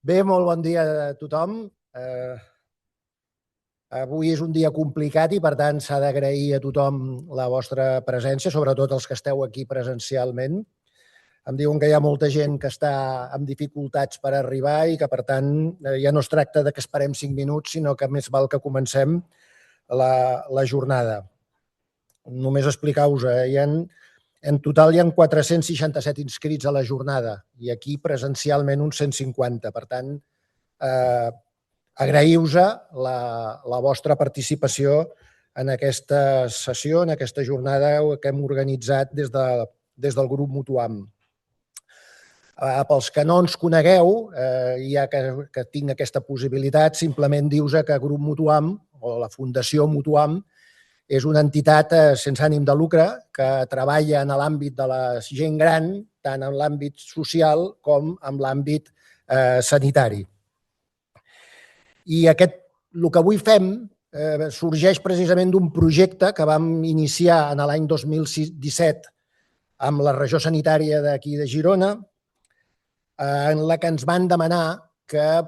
Bé, molt bon dia a tothom. Avui és un dia complicat i, per tant, s'ha d'agrair a tothom la vostra presència, sobretot els que esteu aquí presencialment. Em diuen que hi ha molta gent que està amb dificultats per arribar i que, per tant, ja no es tracta de que esperem 5 minuts, sinó que més val que comencem la jornada. Només explicar-vos, en total hi ha 467 inscrits a la jornada i aquí presencialment uns 150. Per tant, agraïu-vos la vostra participació en aquesta sessió, en aquesta jornada que hem organitzat des del grup Mutuam. Pels que no ens conegueu, ja que tinc aquesta possibilitat, simplement dir-vos que Grup Mutuam o la Fundació Mutuam és una entitat sense ànim de lucre que treballa en l'àmbit de la gent gran, tant en l'àmbit social com en l'àmbit sanitari. I el que avui fem sorgeix precisament d'un projecte que vam iniciar en l'any 2017 amb la regió sanitària d'aquí de Girona, en la que ens van demanar que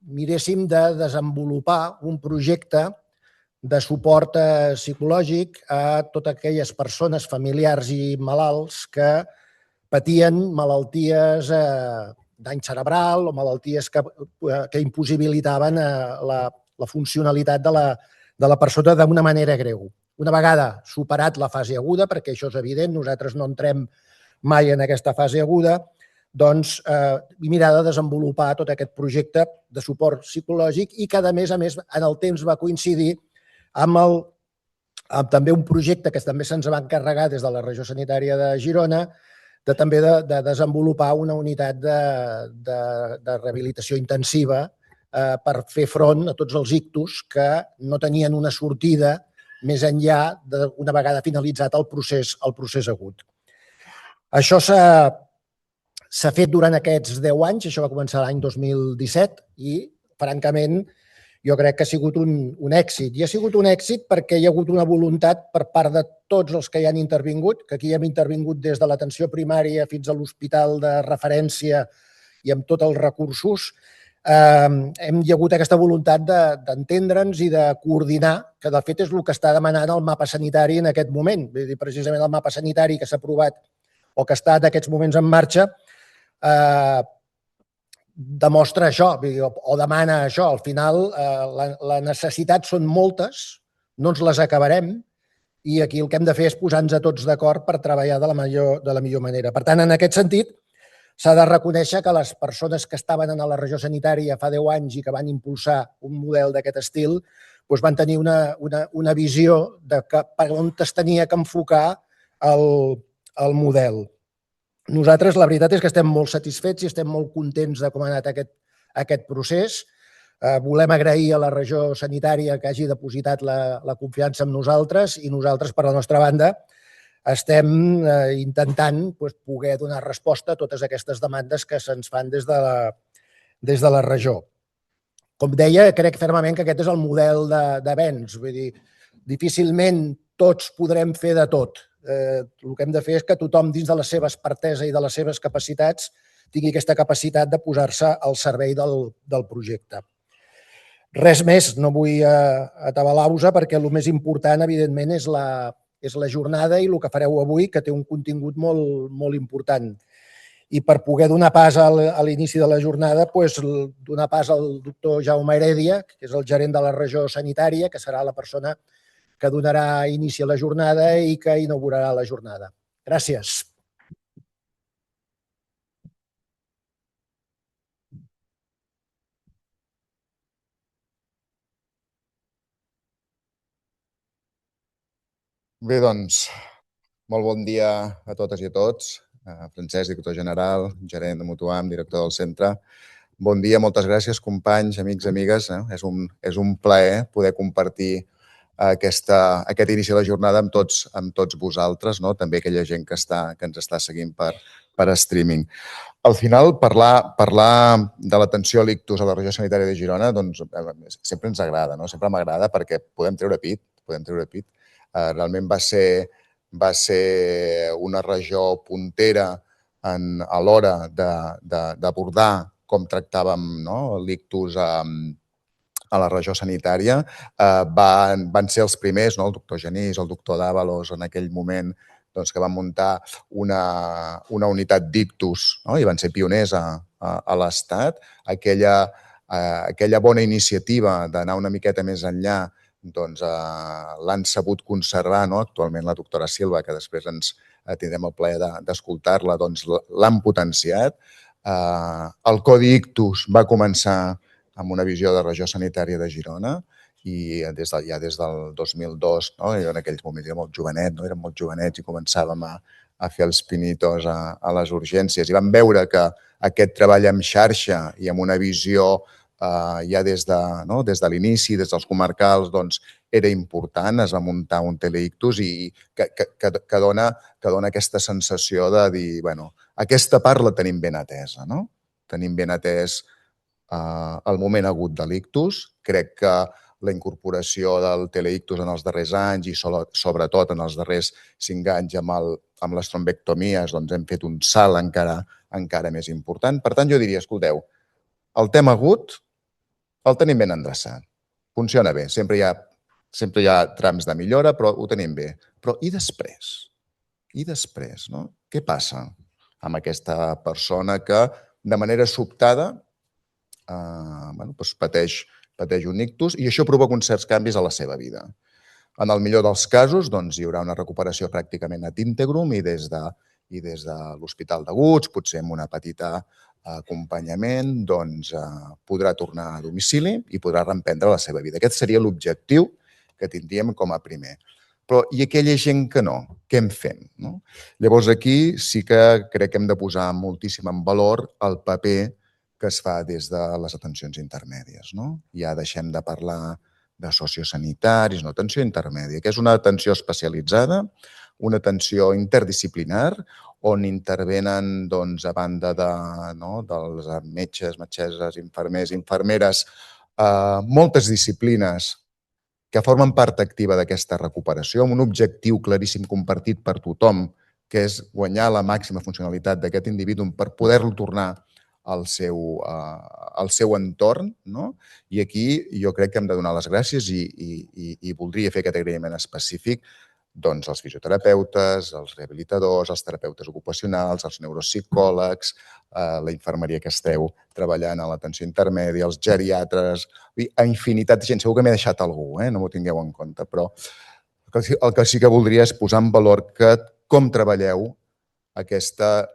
miréssim de desenvolupar un projecte de suport psicològic a totes aquelles persones, familiars i malalts que patien malalties dany cerebral o malalties que impossibilitaven la funcionalitat de la persona d'una manera greu. Una vegada superat la fase aguda, perquè això és evident, nosaltres no entrem mai en aquesta fase aguda, doncs mirar de desenvolupar tot aquest projecte de suport psicològic i que, a més, en el temps va coincidir amb també un projecte que també se'ns va encarregar des de la regió sanitària de Girona també de desenvolupar una unitat de rehabilitació intensiva per fer front a tots els ictus que no tenien una sortida més enllà d'una vegada finalitzat el procés agut. Això s'ha fet durant aquests 10 anys, això va començar l'any 2017 i, francament, jo crec que ha sigut un èxit. I ha sigut un èxit perquè hi ha hagut una voluntat per part de tots els que hi han intervingut, que aquí hem intervingut des de l'atenció primària fins a l'hospital de referència i amb tots els recursos. Hi ha hagut aquesta voluntat d'entendre'ns i de coordinar, que de fet és el que està demanant el mapa sanitari en aquest moment. Vull dir, precisament el mapa sanitari que s'ha aprovat o que està en aquests moments en marxa demostra això o demana això. Al final, les necessitats són moltes, no ens les acabarem i aquí el que hem de fer és posar-nos tots d'acord per treballar de la millor manera. Per tant, en aquest sentit, s'ha de reconèixer que les persones que estaven a la regió sanitària fa 10 anys i que van impulsar un model d'aquest estil van tenir una visió de per on es tenia que enfocar el model. Nosaltres, la veritat és que estem molt satisfets i estem molt contents de com ha anat aquest procés. Volem agrair a la regió sanitària que hagi depositat la confiança en nosaltres i nosaltres, per la nostra banda, estem intentant poder donar resposta a totes aquestes demandes que se'ns fan des de la regió. Com deia, crec fermament que aquest és el model d'avenç. Vull dir, difícilment tots podrem fer de tot. El que hem de fer és que tothom, dins de la seva expertesa i de les seves capacitats, tingui aquesta capacitat de posar-se al servei del projecte. Res més, no vull atabalar-vos perquè el més important, evidentment, és la jornada i el que fareu avui, que té un contingut molt important. I per poder donar pas a l'inici de la jornada, donar pas al doctor Jaume Heredia, que és el gerent de la regió sanitària, que serà la persona que donarà inici a la jornada i que inaugurarà la jornada. Gràcies. Bé, doncs, molt bon dia a totes i a tots. Francesc, director general, gerent de Mutuam, director del centre. Bon dia, moltes gràcies, companys, amics, amigues. És un plaer poder compartir aquest inici de la jornada amb tots vosaltres, també aquella gent que ens està seguint per streaming. Al final, parlar de l'atenció a l'ictus a la regió sanitària de Girona sempre ens agrada, sempre m'agrada perquè podem treure pit. Realment va ser una regió puntera a l'hora d'abordar com tractàvem l'ictus a la regió sanitària, van ser els primers, el doctor Genís, el doctor Dávalos, en aquell moment, que van muntar una unitat d'ictus i van ser pioners a l'Estat. Aquella bona iniciativa d'anar una miqueta més enllà l'han sabut conservar actualment la doctora Silva, que després ens tindrem el plaer d'escoltar-la, l'han potenciat. El Codi Ictus va començar amb una visió de regió sanitària de Girona i ja des del 2002, jo en aquells moments era molt jovenet, érem molt jovenets i començàvem a fer els pinitos a les urgències i vam veure que aquest treball en xarxa i amb una visió ja des de l'inici, des dels comarcals, era important. Es va muntar un teleictus i que dona aquesta sensació de dir, bueno, aquesta part la tenim ben atesa, no? Tenim ben atès el moment agut de l'ictus. Crec que la incorporació del teleictus en els darrers anys i sobretot en els darrers 5 anys amb les trombectomies hem fet un salt encara més important. Per tant, jo diria, escolteu, el tema agut el tenim ben endreçat. Funciona bé. Sempre hi ha trams de millora, però ho tenim bé. Però i després? I després, no? Què passa amb aquesta persona que de manera sobtada pateix un ictus i això provoca uns certs canvis a la seva vida. En el millor dels casos, hi haurà una recuperació pràcticament ad integrum i des de l'Hospital d'Aguts, potser amb una petita acompanyament, podrà tornar a domicili i podrà reemprendre la seva vida. Aquest seria l'objectiu que tindríem com a primer. Però i aquella gent que no? Què en fem? Llavors aquí sí que crec que hem de posar moltíssim en valor el paper que es fa des de les atencions intermèdies. Ja deixem de parlar de sociosanitaris, atenció intermèdia, que és una atenció especialitzada, una atenció interdisciplinar, on intervenen, a banda dels metges, metgesses, infermers, infermeres, moltes disciplines que formen part activa d'aquesta recuperació, amb un objectiu claríssim compartit per tothom, que és guanyar la màxima funcionalitat d'aquest individu per poder-lo tornar al seu entorn. I aquí jo crec que hem de donar les gràcies i voldria fer aquest agraïment específic als fisioterapeutes, als rehabilitadors, als terapeutes ocupacionals, als neuropsicòlegs, la infermeria que esteu treballant a l'atenció intermèdia, els geriatres, a infinitat de gent. Segur que m'he deixat algú, no m'ho tingueu en compte, però el que sí que voldria és posar en valor com treballeu aquesta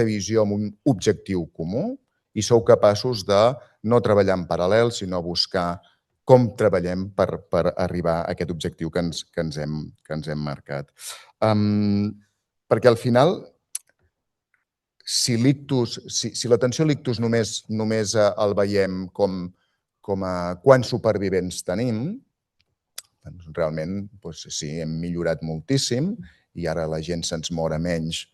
visió amb un objectiu comú i sou capaços de no treballar en paral·lel, sinó buscar com treballem per arribar a aquest objectiu que ens hem marcat. Perquè al final, si l'atenció a l'ictus només el veiem com a quants supervivents tenim, realment sí, hem millorat moltíssim i ara la gent se'ns mora menys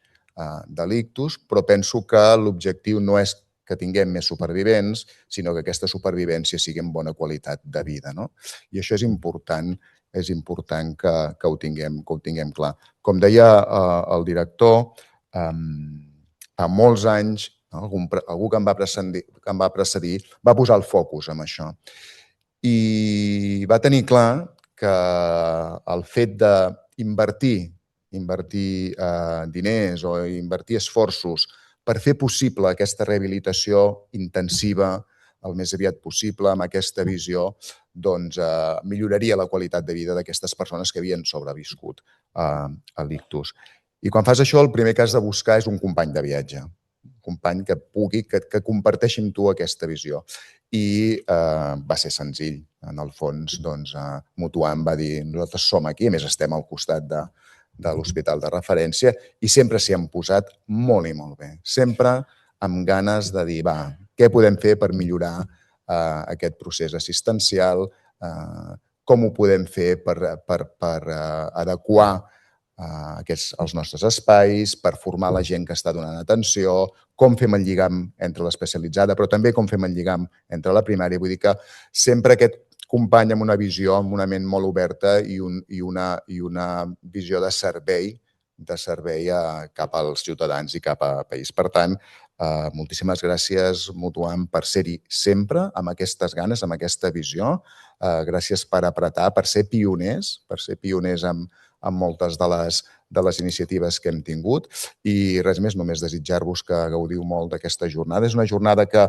de l'ictus, però penso que l'objectiu no és que tinguem més supervivents, sinó que aquesta supervivència sigui amb bona qualitat de vida. I això és important que ho tinguem clar. Com deia el director, fa molts anys, algú que em va precedir va posar el focus en això. I va tenir clar que el fet d'invertir diners o invertir esforços per fer possible aquesta rehabilitació intensiva el més aviat possible, amb aquesta visió, milloraria la qualitat de vida d'aquestes persones que havien sobreviscut a l'ictus. I quan fas això, el primer que has de buscar és un company de viatge, un company que comparteixi amb tu aquesta visió. I va ser senzill. En el fons, Mutuam va dir, nosaltres som aquí, a més estem al costat de l'hospital de referència i sempre s'hi han posat molt i molt bé. Sempre amb ganes de dir, què podem fer per millorar aquest procés assistencial, com ho podem fer per adequar els nostres espais, per formar la gent que està donant atenció, com fem el lligam entre l'especialitzada, però també com fem el lligam entre la primària. Vull dir que sempre aquest company amb una visió, amb una ment molt oberta i una visió de servei servei cap als ciutadans i cap al país. Per tant, moltíssimes gràcies, Mutuam, per ser-hi sempre amb aquestes ganes, amb aquesta visió. Gràcies per apretar, per ser pioners amb moltes de les iniciatives que hem tingut. I res més, només desitjar-vos que gaudiu molt d'aquesta jornada. És una jornada que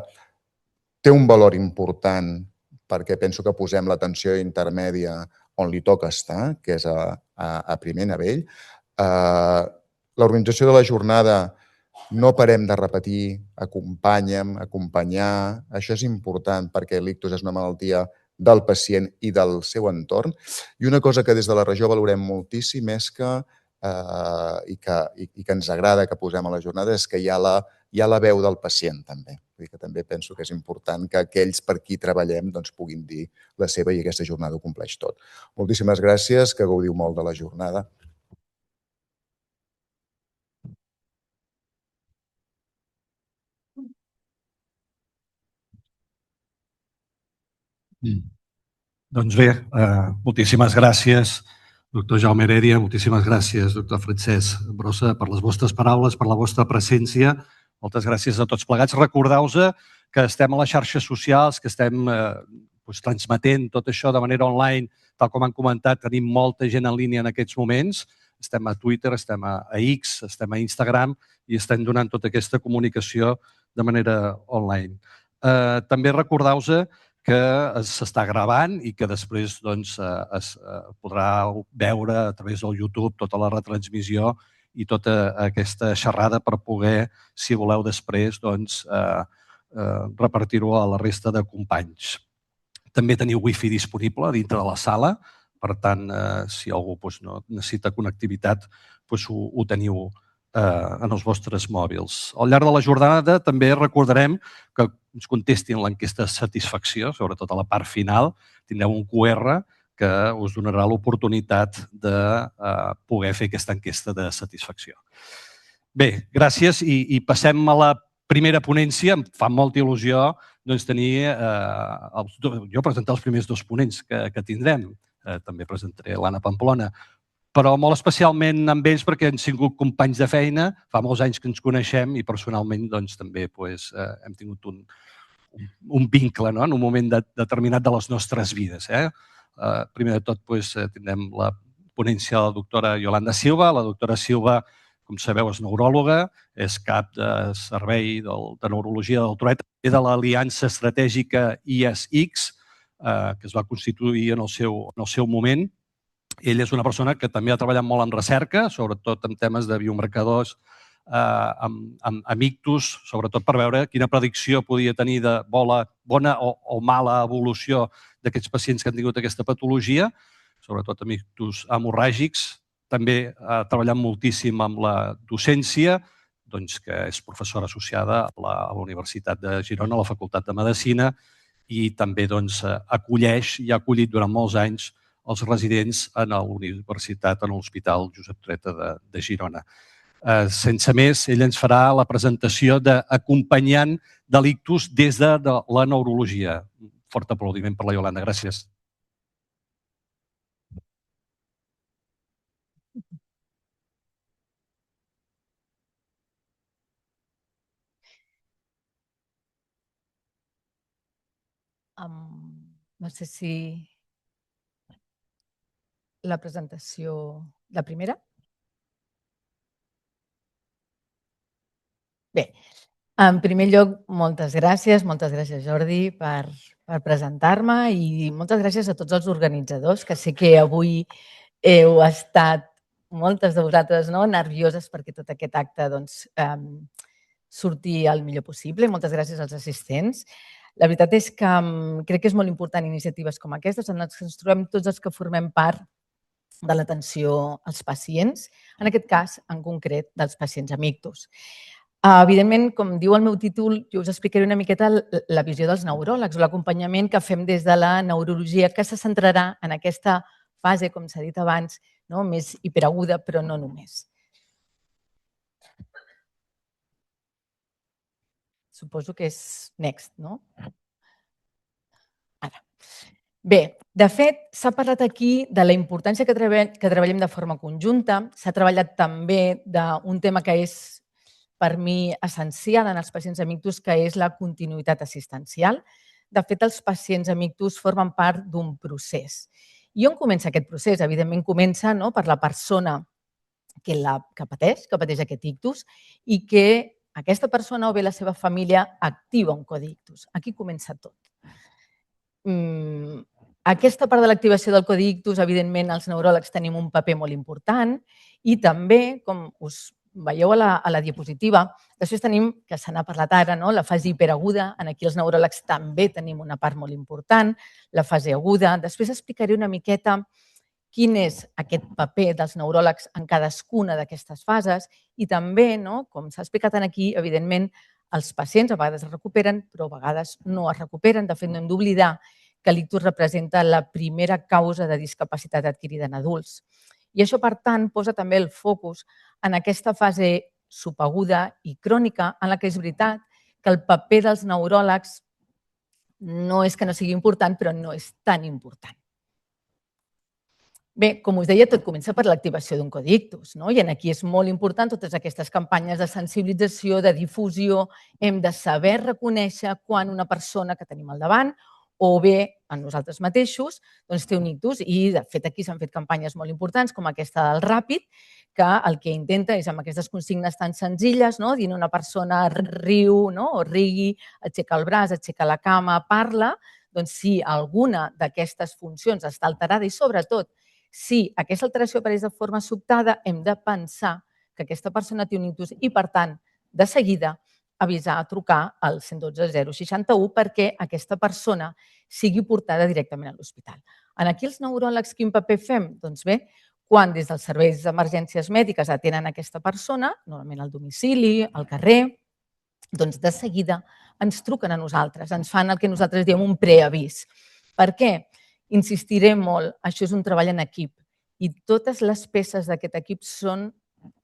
té un valor important perquè penso que posem l'atenció intermèdia on li toca estar, que és a primer nivell. L'organització de la jornada no parem de repetir, acompanya'm, acompanyar. Això és important perquè l'ictus és una malaltia del pacient i del seu entorn. I una cosa que des de la regió valorem moltíssim és i que ens agrada que posem a la jornada és que hi ha la veu del pacient també. Vull dir que també penso que és important que aquells per qui treballem puguin dir la seva i aquesta jornada ho compleix tot. Moltíssimes gràcies, que gaudiu molt de la jornada. Doncs bé, moltíssimes gràcies, doctor Jaume Heredia, moltíssimes gràcies, doctor Francesc Brossa, per les vostres paraules, per la vostra presència. Moltes gràcies a tots plegats. Recordeu-vos que estem a les xarxes socials, que estem transmetent tot això de manera online, tal com han comentat, tenim molta gent en línia en aquests moments. Estem a Twitter, estem a X, estem a Instagram i estem donant tota aquesta comunicació de manera online. També recordeu-vos que s'està gravant i que després es podrà veure a través del YouTube tota la retransmissió i tota aquesta xerrada per poder, si voleu després, repartir-ho a la resta de companys. També teniu wifi disponible dintre de la sala, per tant, si algú no necessita connectivitat, ho teniu en els vostres mòbils. Al llarg de la jornada també recordarem que ens contestin l'enquesta de satisfacció, sobretot a la part final. Tindreu un QR que us donarà l'oportunitat de poder fer aquesta enquesta de satisfacció. Bé, gràcies i passem a la primera ponència. Em fa molta il·lusió tenir jo presentar els primers dos ponents que tindrem. També presentaré l'Anna Pamplona, però molt especialment amb ells perquè han sigut companys de feina, fa molts anys que ens coneixem i personalment també hem tingut un vincle en un moment determinat de les nostres vides. Primer de tot tindrem la ponència de la doctora Yolanda Silva. La doctora Silva, com sabeu, és neuròloga, és cap de servei de neurologia del Trueta i de l'Aliança Estratègica ISX, que es va constituir en el seu moment. Ell és una persona que també ha treballat molt en recerca, sobretot en temes de biomarcadors amb ictus, sobretot per veure quina predicció podia tenir de bona o mala evolució d'aquests pacients que han tingut aquesta patologia, sobretot amb ictus hemorràgics. També ha treballat moltíssim amb la docència, que és professora associada a la Universitat de Girona, a la Facultat de Medicina, i també acolleix i ha acollit durant molts anys els residents a la Universitat, a l'Hospital Josep Trueta de Girona. Sense més, ell ens farà la presentació d'acompanyant de l'ictus des de la neurologia. Un fort aplaudiment per la Yolanda. Gràcies. No sé si la presentació, la primera. Bé, en primer lloc, moltes gràcies Jordi per presentar-me i moltes gràcies a tots els organitzadors, que sé que avui heu estat moltes de vosaltres nervioses perquè tot aquest acte surti el millor possible. Moltes gràcies als assistents. La veritat és que crec que és molt important iniciatives com aquestes, en les que ens trobem tots els que formem part de l'atenció als pacients, en aquest cas, en concret, dels pacients amb ictus. Evidentment, com diu el meu títol, jo us explicaré una miqueta la visió dels neuròlegs, l'acompanyament que fem des de la neurologia, que se centrarà en aquesta fase, com s'ha dit abans, més hiperaguda, però no només. Suposo que és next, no? Ara. Bé, de fet, s'ha parlat aquí de la importància que treballem de forma conjunta. S'ha treballat també d'un tema que és, per mi, essencial en els pacients amb ictus, que és la continuïtat assistencial. De fet, els pacients amb ictus formen part d'un procés. I on comença aquest procés? Evidentment, comença per la persona que pateix aquest ictus i que aquesta persona o bé la seva família activa un codi ictus. Aquí comença tot. Aquesta part de l'activació del codi ictus, evidentment, els neuròlegs tenim un paper molt important i també, com us veieu a la diapositiva, després tenim, que se n'ha parlat ara, la fase hiperaguda. Aquí els neuròlegs també tenim una part molt important, la fase aguda. Després explicaré una miqueta quin és aquest paper dels neuròlegs en cadascuna d'aquestes fases i també, com s'ha explicat aquí, evidentment, els pacients a vegades es recuperen, però a vegades no es recuperen. De fet, no hem d'oblidar que l'ictus representa la primera causa de discapacitat adquirida en adults. I això, per tant, posa també el focus en aquesta fase subaguda i crònica en la que és veritat que el paper dels neuròlegs no és que no sigui important, però no és tan important. Bé, com us deia, tot comença per l'activació d'un codi ictus, i aquí és molt important totes aquestes campanyes de sensibilització, de difusió. Hem de saber reconèixer quan una persona que tenim al davant o bé en nosaltres mateixos té un ictus i, de fet, aquí s'han fet campanyes molt importants com aquesta del Ràpid, que el que intenta és amb aquestes consignes tan senzilles, dient una persona riu o rigui, aixeca el braç, aixeca la cama, parla, doncs si alguna d'aquestes funcions està alterada i, sobretot, si aquesta alteració apareix de forma sobtada, hem de pensar que aquesta persona té un ictus i, per tant, de seguida, avisar, trucar al 112 061 perquè aquesta persona sigui portada directament a l'hospital. Aquí els neuròlegs quin paper fem? Doncs bé, quan des dels serveis d'emergències mèdiques atenen aquesta persona, normalment al domicili, al carrer, doncs de seguida ens truquen a nosaltres, ens fan el que nosaltres diem un preavís. Per què? Insistiré molt, això és un treball en equip i totes les peces d'aquest equip són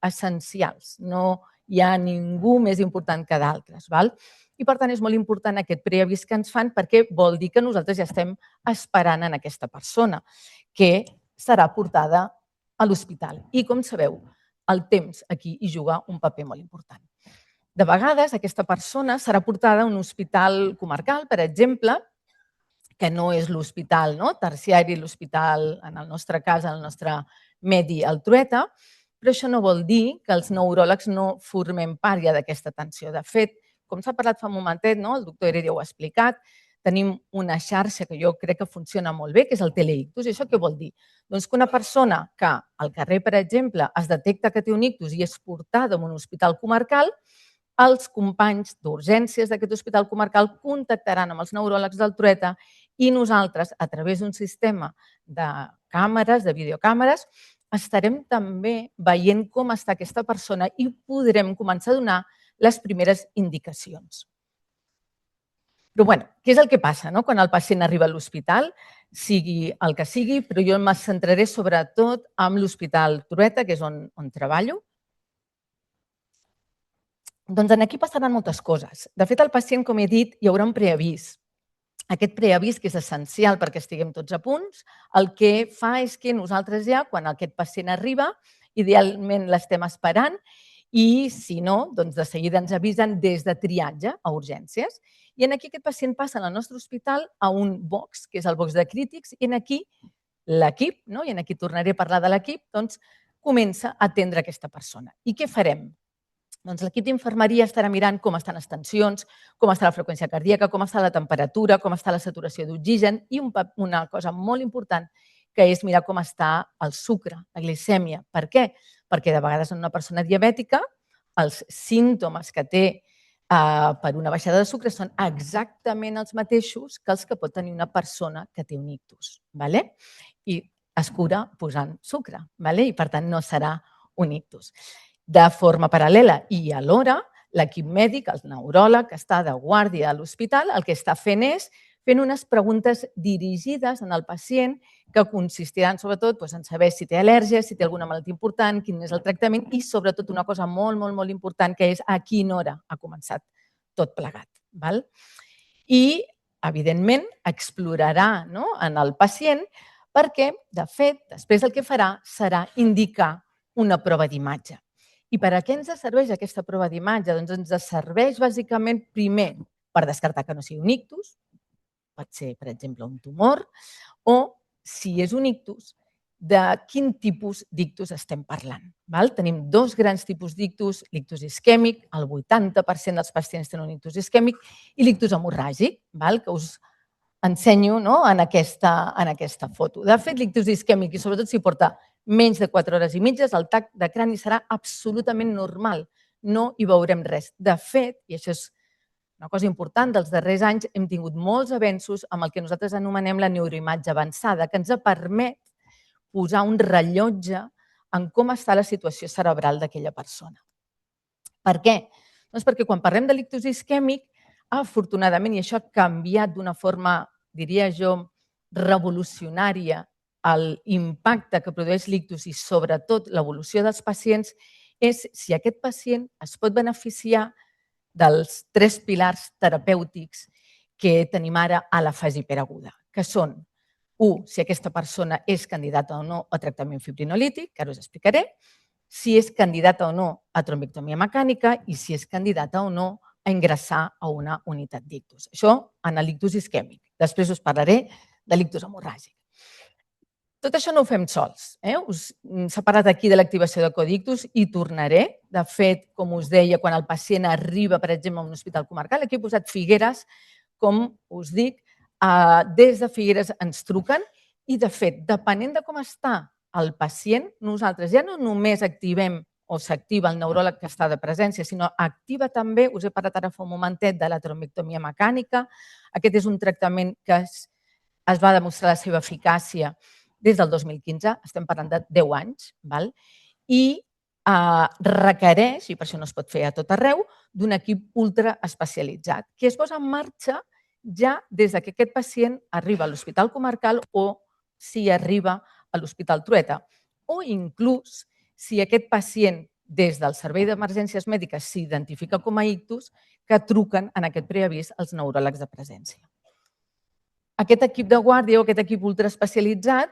essencials. No hi ha ningú més important que d'altres. I, per tant, és molt important aquest preavís que ens fan perquè vol dir que nosaltres ja estem esperant en aquesta persona que serà portada a l'hospital. I, com sabeu, el temps aquí hi juga un paper molt important. De vegades, aquesta persona serà portada a un hospital comarcal, per exemple, que no és l'hospital terciari, l'hospital, en el nostre cas, en el nostre medi, el Trueta, però això no vol dir que els neuròlegs no formem part ja d'aquesta atenció. De fet, com s'ha parlat fa un momentet, el doctor Heredia ho ha explicat, tenim una xarxa que jo crec que funciona molt bé, que és el teleictus. I això què vol dir? Doncs que una persona que al carrer, per exemple, es detecta que té un ictus i és portada a un hospital comarcal, els companys d'urgències d'aquest hospital comarcal contactaran amb els neuròlegs del Trueta i nosaltres, a través d'un sistema de càmeres, de videocàmeres, estarem també veient com està aquesta persona i podrem començar a donar les primeres indicacions. Però, què és el que passa quan el pacient arriba a l'hospital, sigui el que sigui, però jo em centraré sobretot en l'Hospital Trueta, que és on treballo. Doncs aquí passaran moltes coses. De fet, el pacient, com he dit, hi haurà un preavís. Aquest preavís, que és essencial perquè estiguem tots a punts, el que fa és que nosaltres ja, quan aquest pacient arriba, idealment l'estem esperant i, si no, doncs de seguida ens avisen des de triatge a urgències. I aquí aquest pacient passa al nostre hospital a un box, que és el box de crítics, i aquí l'equip, i aquí tornaré a parlar de l'equip, doncs comença a atendre aquesta persona. I què farem? Doncs l'equip d'infermeria estarà mirant com estan les tensions, com està la freqüència cardíaca, com està la temperatura, com està la saturació d'oxigen i una cosa molt important, que és mirar com està el sucre, la glicèmia. Per què? Perquè de vegades en una persona diabètica els símptomes que té per una baixada de sucre són exactament els mateixos que els que pot tenir una persona que té un ictus. I es cura posant sucre. I, per tant, no serà un ictus. De forma paral·lela i alhora, l'equip mèdic, el neuròleg, que està de guàrdia a l'hospital, el que està fent és fent unes preguntes dirigides al pacient que consistiran sobretot en saber si té al·lèrgia, si té alguna malaltia important, quin és el tractament i sobretot una cosa molt, molt, molt important, que és a quina hora ha començat tot plegat. I evidentment, explorarà en el pacient perquè, de fet, després el que farà serà indicar una prova d'imatge. I per a què ens serveix aquesta prova d'imatge? Doncs ens serveix bàsicament primer per descartar que no sigui un ictus, pot ser, per exemple, un tumor, o, si és un ictus, de quin tipus d'ictus estem parlant. Tenim dos grans tipus d'ictus, l'ictus isquèmic, el 80% dels pacients tenen un ictus isquèmic, i l'ictus hemorràgic, que us ensenyo en aquesta foto. De fet, l'ictus isquèmic, i sobretot si porta menys de 4 hores i mitges, el tac de crani serà absolutament normal. No hi veurem res. De fet, i això és una cosa important, dels darrers anys hem tingut molts avenços amb el que nosaltres anomenem la neuroimatge avançada, que ens permet posar un rellotge en com està la situació cerebral d'aquella persona. Per què? Doncs perquè quan parlem de l'ictus isquèmic, afortunadament, i això ha canviat d'una forma, diria jo, revolucionària, l'impacte que produeix l'ictus i sobretot l'evolució dels pacients, és si aquest pacient es pot beneficiar dels 3 pilars terapèutics que tenim ara a la fase hiperaguda, que són 1. Si aquesta persona és candidata o no a tractament fibrinolític, que ara us explicaré, si és candidata o no a trombectomia mecànica i si és candidata o no a ingressar a una unitat d'ictus. Això en l'ictus isquèmic. Després us parlaré de l'ictus hemorràgic. Tot això no ho fem sols. Us he separat aquí de l'activació de codi ictus i tornaré. De fet, com us deia, quan el pacient arriba, per exemple, a un hospital comarcal, aquí he posat Figueres, com us dic, des de Figueres ens truquen i, de fet, depenent de com està el pacient, nosaltres ja no només activem o s'activa el neuròleg que està de presència, sinó activa també, us he parlat ara fa un momentet, de la trombectomia mecànica. Aquest és un tractament que es va demostrar la seva eficàcia des del 2015, estem parlant de 10 anys, i requereix, i per això no es pot fer a tot arreu, d'un equip ultra especialitzat, que es posa en marxa ja des que aquest pacient arriba a l'hospital comarcal o si arriba a l'Hospital Trueta, o inclús si aquest pacient des del servei d'emergències mèdiques s'identifica com a ictus, que truquen en aquest preavís als neuròlegs de presència. Aquest equip de guàrdia o aquest equip ultraespecialitzat,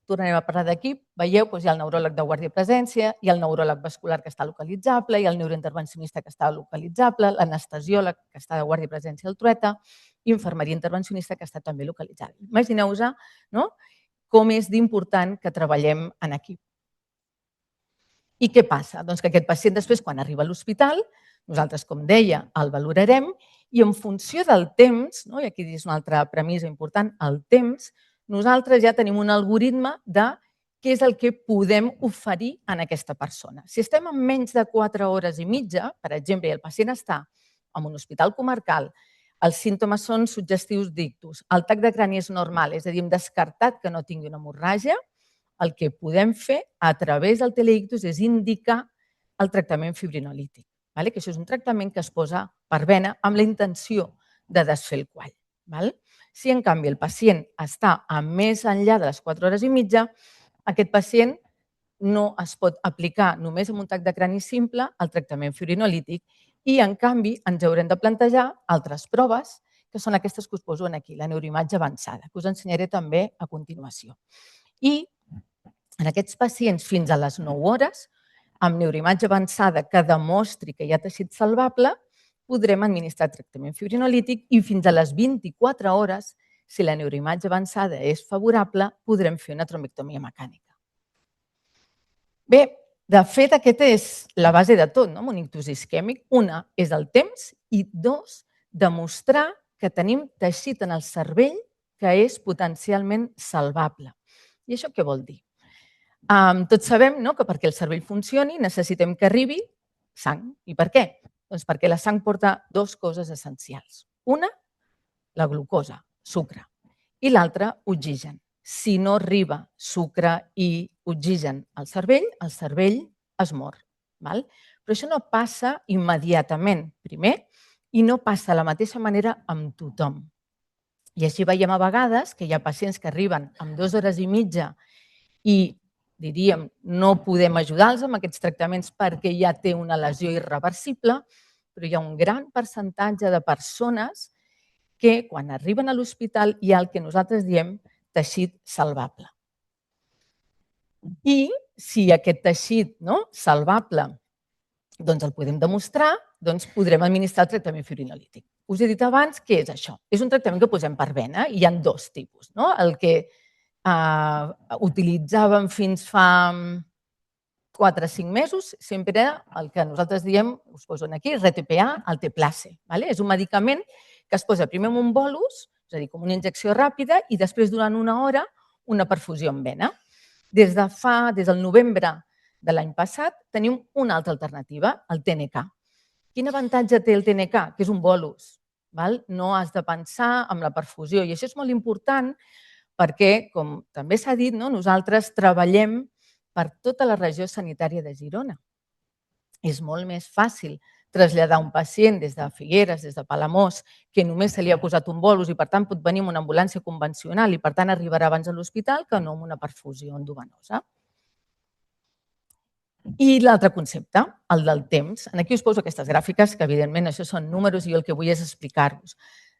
tornarem a parlar d'equip, veieu, hi ha el neuròleg de guàrdia de presència, hi ha el neuròleg vascular que està localitzable, hi ha el neurointervencionista que està localitzable, l'anestesiòleg que està de guàrdia de presència al Trueta i infermeria intervencionista que està també localitzada. Imagineu-vos com és d'important que treballem en equip. I què passa? Doncs que aquest pacient després, quan arriba a l'hospital, nosaltres, com deia, el valorarem i en funció del temps, i aquí és una altra premissa important, el temps, nosaltres ja tenim un algoritme de què és el que podem oferir a aquesta persona. Si estem en menys de 4 hores i mitja, per exemple, i el pacient està en un hospital comarcal, els símptomes són suggestius d'ictus, el tac de crani és normal, és a dir, hem descartat que no tingui una hemorràgia, el que podem fer a través del teleictus és indicar el tractament fibrinolític, que això és un tractament que es posa per vena amb la intenció de desfer el quall. Si, en canvi, el pacient està a més enllà de les 4 hores i mitja, aquest pacient no es pot aplicar només amb un tac de crani simple el tractament fibrinolític i, en canvi, ens haurem de plantejar altres proves, que són aquestes que us poso aquí, la neuroimatge avançada, que us ensenyaré també a continuació. I en aquests pacients fins a les 9 hores, amb neuroimatge avançada que demostri que hi ha teixit salvable, podrem administrar tractament fibrinolític i fins a les 24 hores, si la neuroimatge avançada és favorable, podrem fer una trombectomia mecànica. Bé, de fet, aquesta és la base de tot, amb un ictus isquèmic. Una és el temps i 2, demostrar que tenim teixit en el cervell que és potencialment salvable. I això què vol dir? Tots sabem que perquè el cervell funcioni necessitem que arribi sang. I per què? Doncs perquè la sang porta 2 coses essencials. Una, la glucosa, sucre, i l'altra, oxigen. Si no arriba sucre i oxigen al cervell es mor. Però això no passa immediatament, primer, i no passa de la mateixa manera amb tothom. I així veiem a vegades que hi ha pacients que arriben amb 2 hores i mitja i, diríem, no podem ajudar-los amb aquests tractaments perquè ja té una lesió irreversible, però hi ha un gran percentatge de persones que quan arriben a l'hospital hi ha el que nosaltres diem teixit salvable. I si aquest teixit salvable el podem demostrar, podrem administrar el tractament fibrinolític. Us he dit abans què és això. És un tractament que posem per vena i hi ha dos tipus. El que utilitzàvem fins fa 4 o 5 mesos, sempre era el que nosaltres diem, us poso aquí, RTPA, alteplase. És un medicament que es posa primer en un bolus, és a dir, com una injecció ràpida, i després, durant una hora, una perfusió en vena. Des del novembre de l'any passat, tenim una altra alternativa, el TNK. Quin avantatge té el TNK? Que és un bolus. No has de pensar en la perfusió. I això és molt important perquè, com també s'ha dit, nosaltres treballem per tota la regió sanitària de Girona. És molt més fàcil traslladar un pacient des de Figueres, des de Palamós, que només se li ha posat un bolus i, per tant, pot venir amb una ambulància convencional i, per tant, arribarà abans a l'hospital que no amb una perfusió endovenosa. I l'altre concepte, el del temps. Aquí us poso aquestes gràfiques, que evidentment això són números i el que vull és explicar-vos.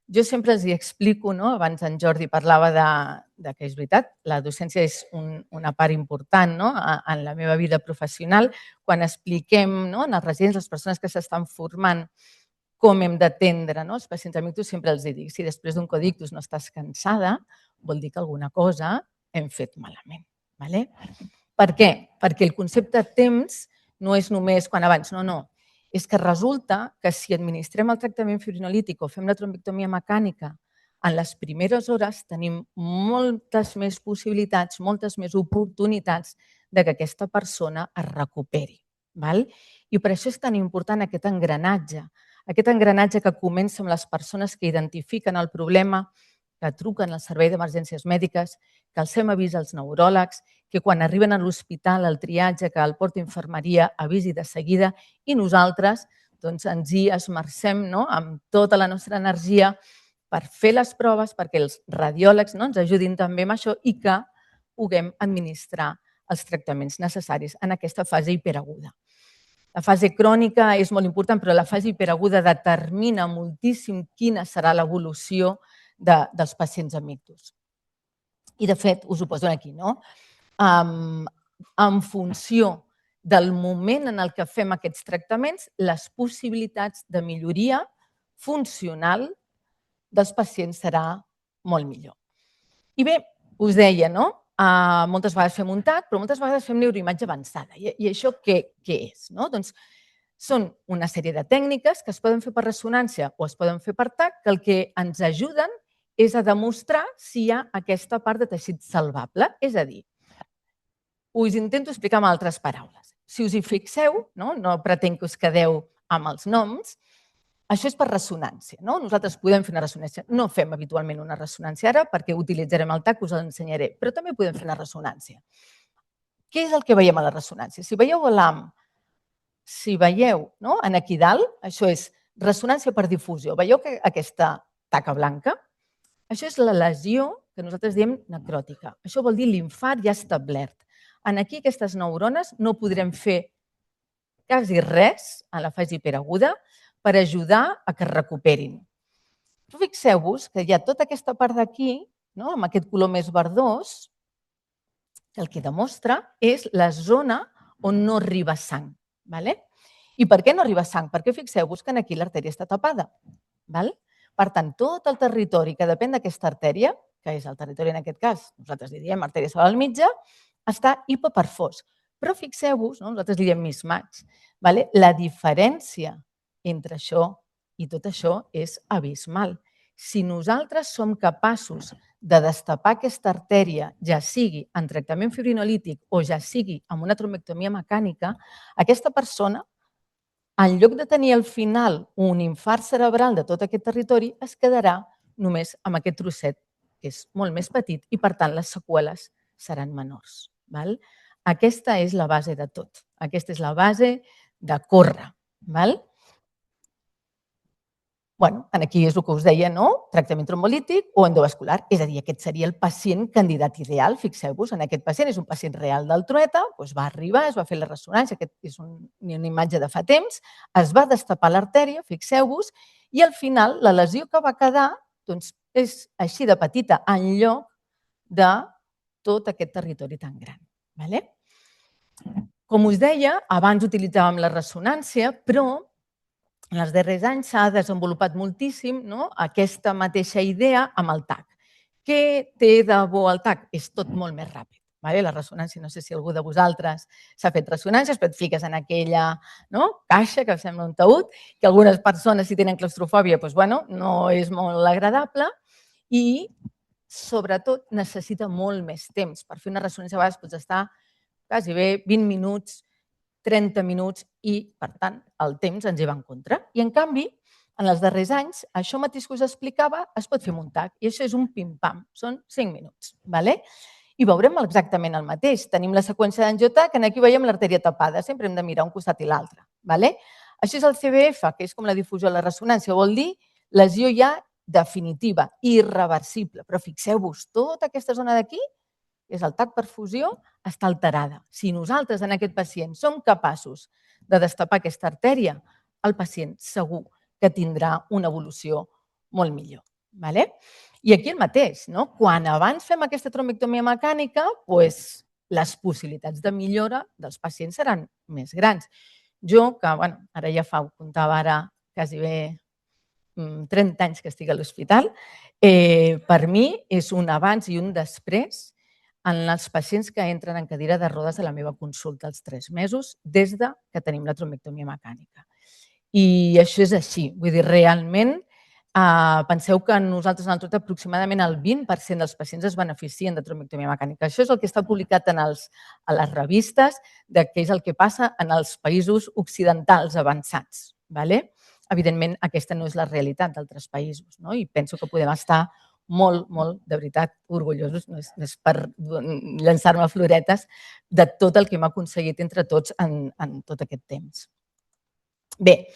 Jo sempre els hi explico, abans en Jordi parlava que és veritat, la docència és una part important en la meva vida professional. Quan expliquem en els residents, les persones que s'estan formant, com hem d'atendre els pacients amb ictus, sempre els dic, si després d'un codictus no estàs cansada, vol dir que alguna cosa hem fet malament. Per què? Perquè el concepte de temps no és només quan abans, no. És que resulta que si administrem el tractament fibrinolític o fem la trombectomia mecànica en les primeres hores, tenim moltes més possibilitats, moltes més oportunitats que aquesta persona es recuperi. I per això és tan important aquest engranatge que comença amb les persones que identifiquen el problema, que truquen al servei d'emergències mèdiques, que els fem avís als neuròlegs, que quan arriben a l'hospital, el triatge, que el porta infermeria, avisi de seguida i nosaltres ens hi esmercem amb tota la nostra energia per fer les proves, perquè els radiòlegs ens ajudin també amb això i que puguem administrar els tractaments necessaris en aquesta fase hiperaguda. La fase crònica és molt important, però la fase hiperaguda determina moltíssim quina serà l'evolució dels pacients amb ictus. I, de fet, us ho poso aquí, en funció del moment en el que fem aquests tractaments, les possibilitats de milloria funcional dels pacients serà molt millor. I bé, us deia, moltes vegades fem un TAC, però moltes vegades fem neuroimatge avançada. I això què és? Doncs són una sèrie de tècniques que es poden fer per ressonància o es poden fer per TAC, que el que ens ajuden és a demostrar si hi ha aquesta part de teixit salvable. És a dir, us intento explicar amb altres paraules. Si us hi fixeu, no pretenc que us quedeu amb els noms, això és per ressonància. Nosaltres podem fer una ressonància. No fem habitualment una ressonància ara perquè utilitzarem el TAC, us l'ensenyaré, però també podem fer una ressonància. Què és el que veiem a la ressonància? Si veieu l'AM, si veieu aquí dalt, això és ressonància per difusió. Veieu que aquesta taca blanca? Això és la lesió que nosaltres diem necròtica. Això vol dir l'infart ja establert. Aquí aquestes neurones no podrem fer quasi res a la fase hiperaguda per ajudar a que es recuperin. Fixeu-vos que hi ha tota aquesta part d'aquí, amb aquest color més verdós, que el que demostra és la zona on no arriba sang. I per què no arriba sang? Perquè fixeu-vos que aquí l'artèria està tapada. Per tant, tot el territori que depèn d'aquesta artèria, que és el territori en aquest cas, nosaltres li diem artèria cerebral mitja, està hipoperfós. Però fixeu-vos, nosaltres li diem mismatch, la diferència entre això i tot això és abismal. Si nosaltres som capaços de destapar aquesta artèria, ja sigui en tractament fibrinolític o ja sigui amb una trombectomia mecànica, aquesta persona, en lloc de tenir al final un infart cerebral de tot aquest territori, es quedarà només amb aquest trosset, que és molt més petit i, per tant, les seqüeles seran menors. Aquesta és la base de tot. Aquesta és la base de córrer. Aquí és el que us deia, tractament trombolític o endovascular. És a dir, aquest seria el pacient candidat ideal. Fixeu-vos, en aquest pacient és un pacient real del trueta, va arribar, es va fer la ressonància, aquest és una imatge de fa temps, es va destapar l'artèria, fixeu-vos, i al final la lesió que va quedar doncs és així de petita en lloc de tot aquest territori tan gran. Com us deia, abans utilitzàvem la ressonància, però en els darrers anys s'ha desenvolupat moltíssim aquesta mateixa idea amb el TAC. Què té de bo el TAC? És tot molt més ràpid. La ressonància, no sé si algú de vosaltres s'ha fet ressonàncies, però et fiques en aquella caixa que sembla un taüt, que algunes persones, si tenen claustrofòbia, no és molt agradable i, sobretot, necessita molt més temps. Per fer una ressonància a vegades pots estar quasi bé 20 minuts, 30 minuts i, per tant, el temps ens hi va en contra. I, en canvi, en els darrers anys, això mateix que us explicava es pot fer amb un TAC i això és un pim-pam, són 5 minuts. I veurem exactament el mateix. Tenim la seqüència d'angiotac, aquí veiem l'artèria tapada, sempre hem de mirar un costat i l'altre. Això és el CBF, que és com la difusió de la ressonància, vol dir lesió ja definitiva, irreversible. Però fixeu-vos, tota aquesta zona d'aquí, és el TAC perfusió, està alterada. Si nosaltres en aquest pacient som capaços de destapar aquesta artèria, el pacient segur que tindrà una evolució molt millor. I aquí el mateix, quan abans fem aquesta trombectomia mecànica, les possibilitats de millora dels pacients seran més grans. Jo, que ara ja fa, ho comptava ara, quasi bé 30 anys que estic a l'hospital, per mi és un abans i un després en els pacients que entren en cadira de rodes a la meva consulta als 3 mesos des que tenim la trombectomia mecànica. I això és així, vull dir, realment, penseu que nosaltres en el tot aproximadament el 20% dels pacients es beneficien de trombectomia mecànica. Això és el que està publicat a les revistes de què és el que passa en els països occidentals avançats. Evidentment, aquesta no és la realitat d'altres països i penso que podem estar molt, molt, de veritat, orgullosos, no és per llançar-me floretes, de tot el que hem aconseguit entre tots en tot aquest temps. Bé,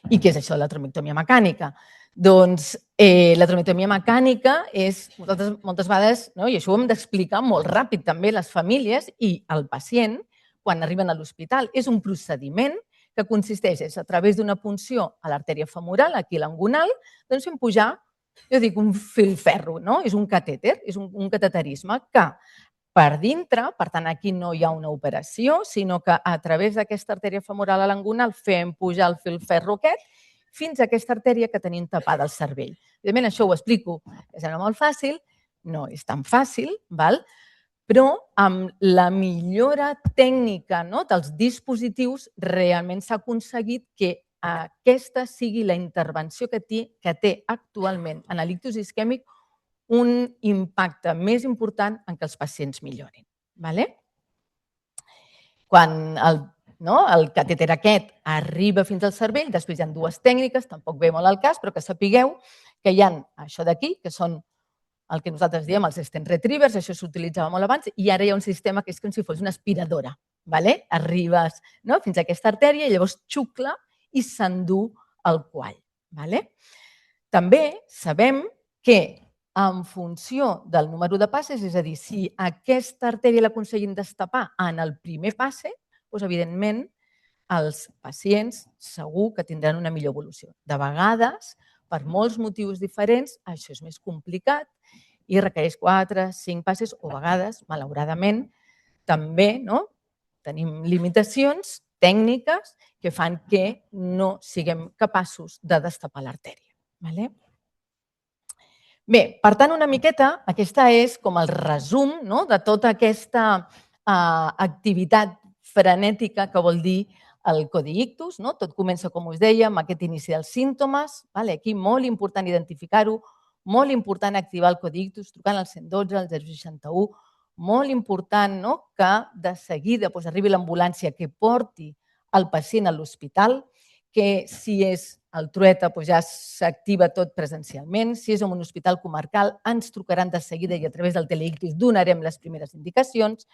i què és això de la trombectomia mecànica? Doncs la trombectomia mecànica és, moltes vegades, i això ho hem d'explicar molt ràpid també les famílies i el pacient, quan arriben a l'hospital, és un procediment que consisteix a través d'una punció a l'artèria femoral, aquí a l'angonal, doncs fem pujar, jo dic, un filferro, és un catèter, és un cateterisme que per dintre, per tant, aquí no hi ha una operació, sinó que a través d'aquesta artèria femoral a l'angonal fem pujar el filferro aquest fins a aquesta artèria que tenim tapada al cervell. Evidentment, això ho explico, sembla molt fàcil, no és tan fàcil, però amb la millora tècnica dels dispositius realment s'ha aconseguit que aquesta sigui la intervenció que té actualment en l'ictus isquèmic un impacte més important en què els pacients millorin. Quan el catèter aquest arriba fins al cervell, després hi ha 2 tècniques, tampoc ve molt al cas, però que sapigueu que hi ha això d'aquí, que són el que nosaltres diem els stent retrievers, això s'utilitzava molt abans, i ara hi ha un sistema que és com si fos una aspiradora. Arribes fins a aquesta artèria i llavors xucla i s'endú el quall. També sabem que en funció del número de passes, és a dir, si aquesta artèria l'aconseguim destapar en el primer passe, doncs, evidentment, els pacients segur que tindran una millor evolució. De vegades, per molts motius diferents, això és més complicat i requereix 4, 5 passes o a vegades, malauradament, també tenim limitacions tècniques que fan que no siguem capaços de destapar l'artèria. Bé, per tant, una miqueta, aquesta és com el resum de tota aquesta activitat frenètica que vol dir el codi ictus. Tot comença, com us deia, amb aquest inici dels símptomes. Aquí molt important identificar-ho, molt important activar el codi ictus trucant al 112, al 061, molt important que de seguida arribi l'ambulància que porti el pacient a l'hospital, que si és el Trueta ja s'activa tot presencialment, si és en un hospital comarcal ens trucaran de seguida i a través del teleictus donarem les primeres indicacions.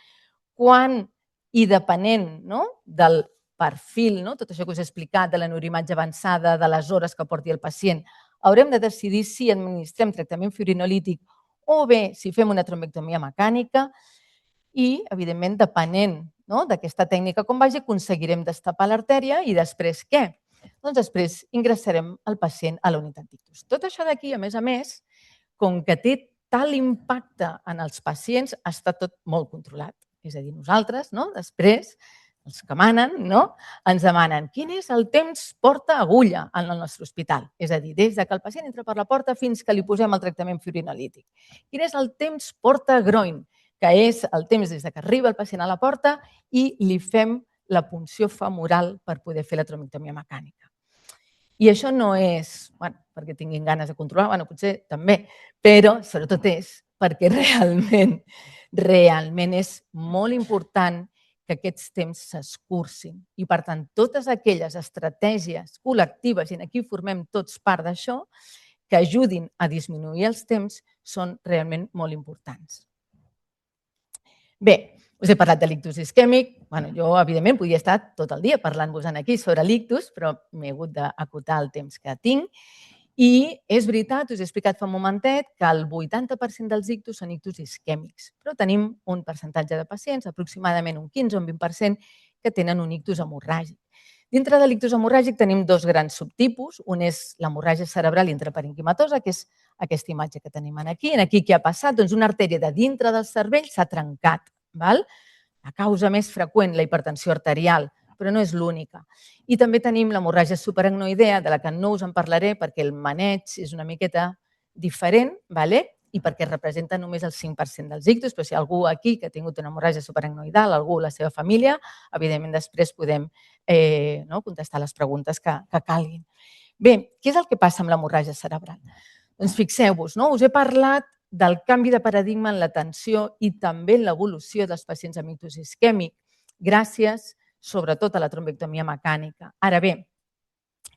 Quan i depenent del perfil, tot això que us he explicat, de l'aneuroimatge avançada, de les hores que porti el pacient, haurem de decidir si administrem tractament fibrinolític o bé si fem una trombectomia mecànica i, evidentment, depenent d'aquesta tècnica com vagi, aconseguirem destapar l'artèria i després què? Doncs després ingressarem el pacient a la unitat d'ictus. Tot això d'aquí, a més, com que té tal impacte en els pacients, està tot molt controlat. És a dir, nosaltres, després, els que manen, ens demanen quin és el temps porta agulla en el nostre hospital. És a dir, des que el pacient entra per la porta fins que li posem el tractament fibrinolític. Quin és el temps porta groin, que és el temps des que arriba el pacient a la porta i li fem la punció femoral per poder fer la tromectomia mecànica. I això no és perquè tinguin ganes de controlar, potser també, però sobretot és perquè realment és molt important que aquests temps s'escurcin. I, per tant, totes aquelles estratègies col·lectives, i aquí formem tots part d'això, que ajudin a disminuir els temps, són realment molt importants. Bé, us he parlat de l'ictus isquèmic. Jo, evidentment, podria estar tot el dia parlant-vos aquí sobre l'ictus, però m'he hagut d'acotar el temps que tinc. I és veritat, us he explicat fa un momentet, que el 80% dels ictus són ictus isquèmics, però tenim un percentatge de pacients, aproximadament un 15 o un 20%, que tenen un ictus hemorràgic. Dintre de l'ictus hemorràgic tenim dos grans subtipus. Un és l'hemorràgia cerebral intraparenquimatosa, que és aquesta imatge que tenim aquí. Aquí què ha passat? Doncs una artèria de dintre del cervell s'ha trencat. La causa més freqüent, la hipertensió arterial, però no és l'única. I també tenim l'hemorràgia subaracnoidea, de la que no us en parlaré perquè el maneig és una miqueta diferent i perquè representa només el 5% dels ictus, però si hi ha algú aquí que ha tingut una hemorràgia subaracnoidal, algú, la seva família, evidentment després podem contestar les preguntes que calguin. Bé, què és el que passa amb l'hemorràgia cerebral? Doncs fixeu-vos, us he parlat del canvi de paradigma en l'atenció i també en l'evolució dels pacients amb ictus isquèmic, gràcies sobretot a la trombectomia mecànica. Ara bé,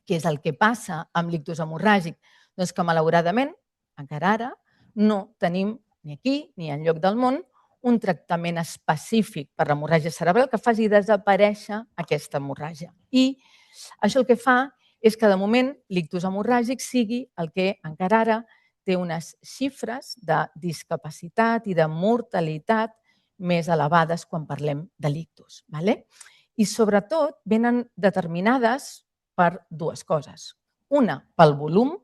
què és el que passa amb l'ictus hemorràgic? Doncs que, malauradament, encara ara, no tenim ni aquí ni enlloc del món un tractament específic per l'hemorràgia cerebral que faci desaparèixer aquesta hemorràgia. I això el que fa és que, de moment, l'ictus hemorràgic sigui el que encara ara té unes xifres de discapacitat i de mortalitat més elevades quan parlem de l'ictus. I, sobretot, venen determinades per dues coses. Una, pel volum.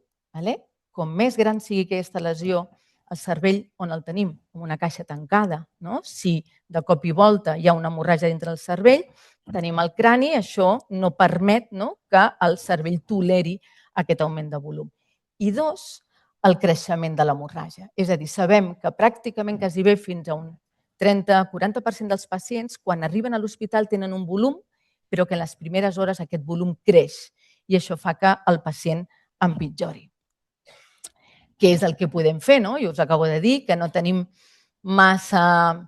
Com més gran sigui aquesta lesió, el cervell, on el tenim? En una caixa tancada. Si de cop i volta hi ha una hemorràgia dintre del cervell, tenim el crani, això no permet que el cervell toleri aquest augment de volum. I dos, el creixement de l'hemorràgia. És a dir, sabem que pràcticament quasi bé fins a un 30-40% dels pacients, quan arriben a l'hospital, tenen un volum, però que en les primeres hores aquest volum creix i això fa que el pacient empitjori. Què és el que podem fer? Jo us acabo de dir que no tenim massa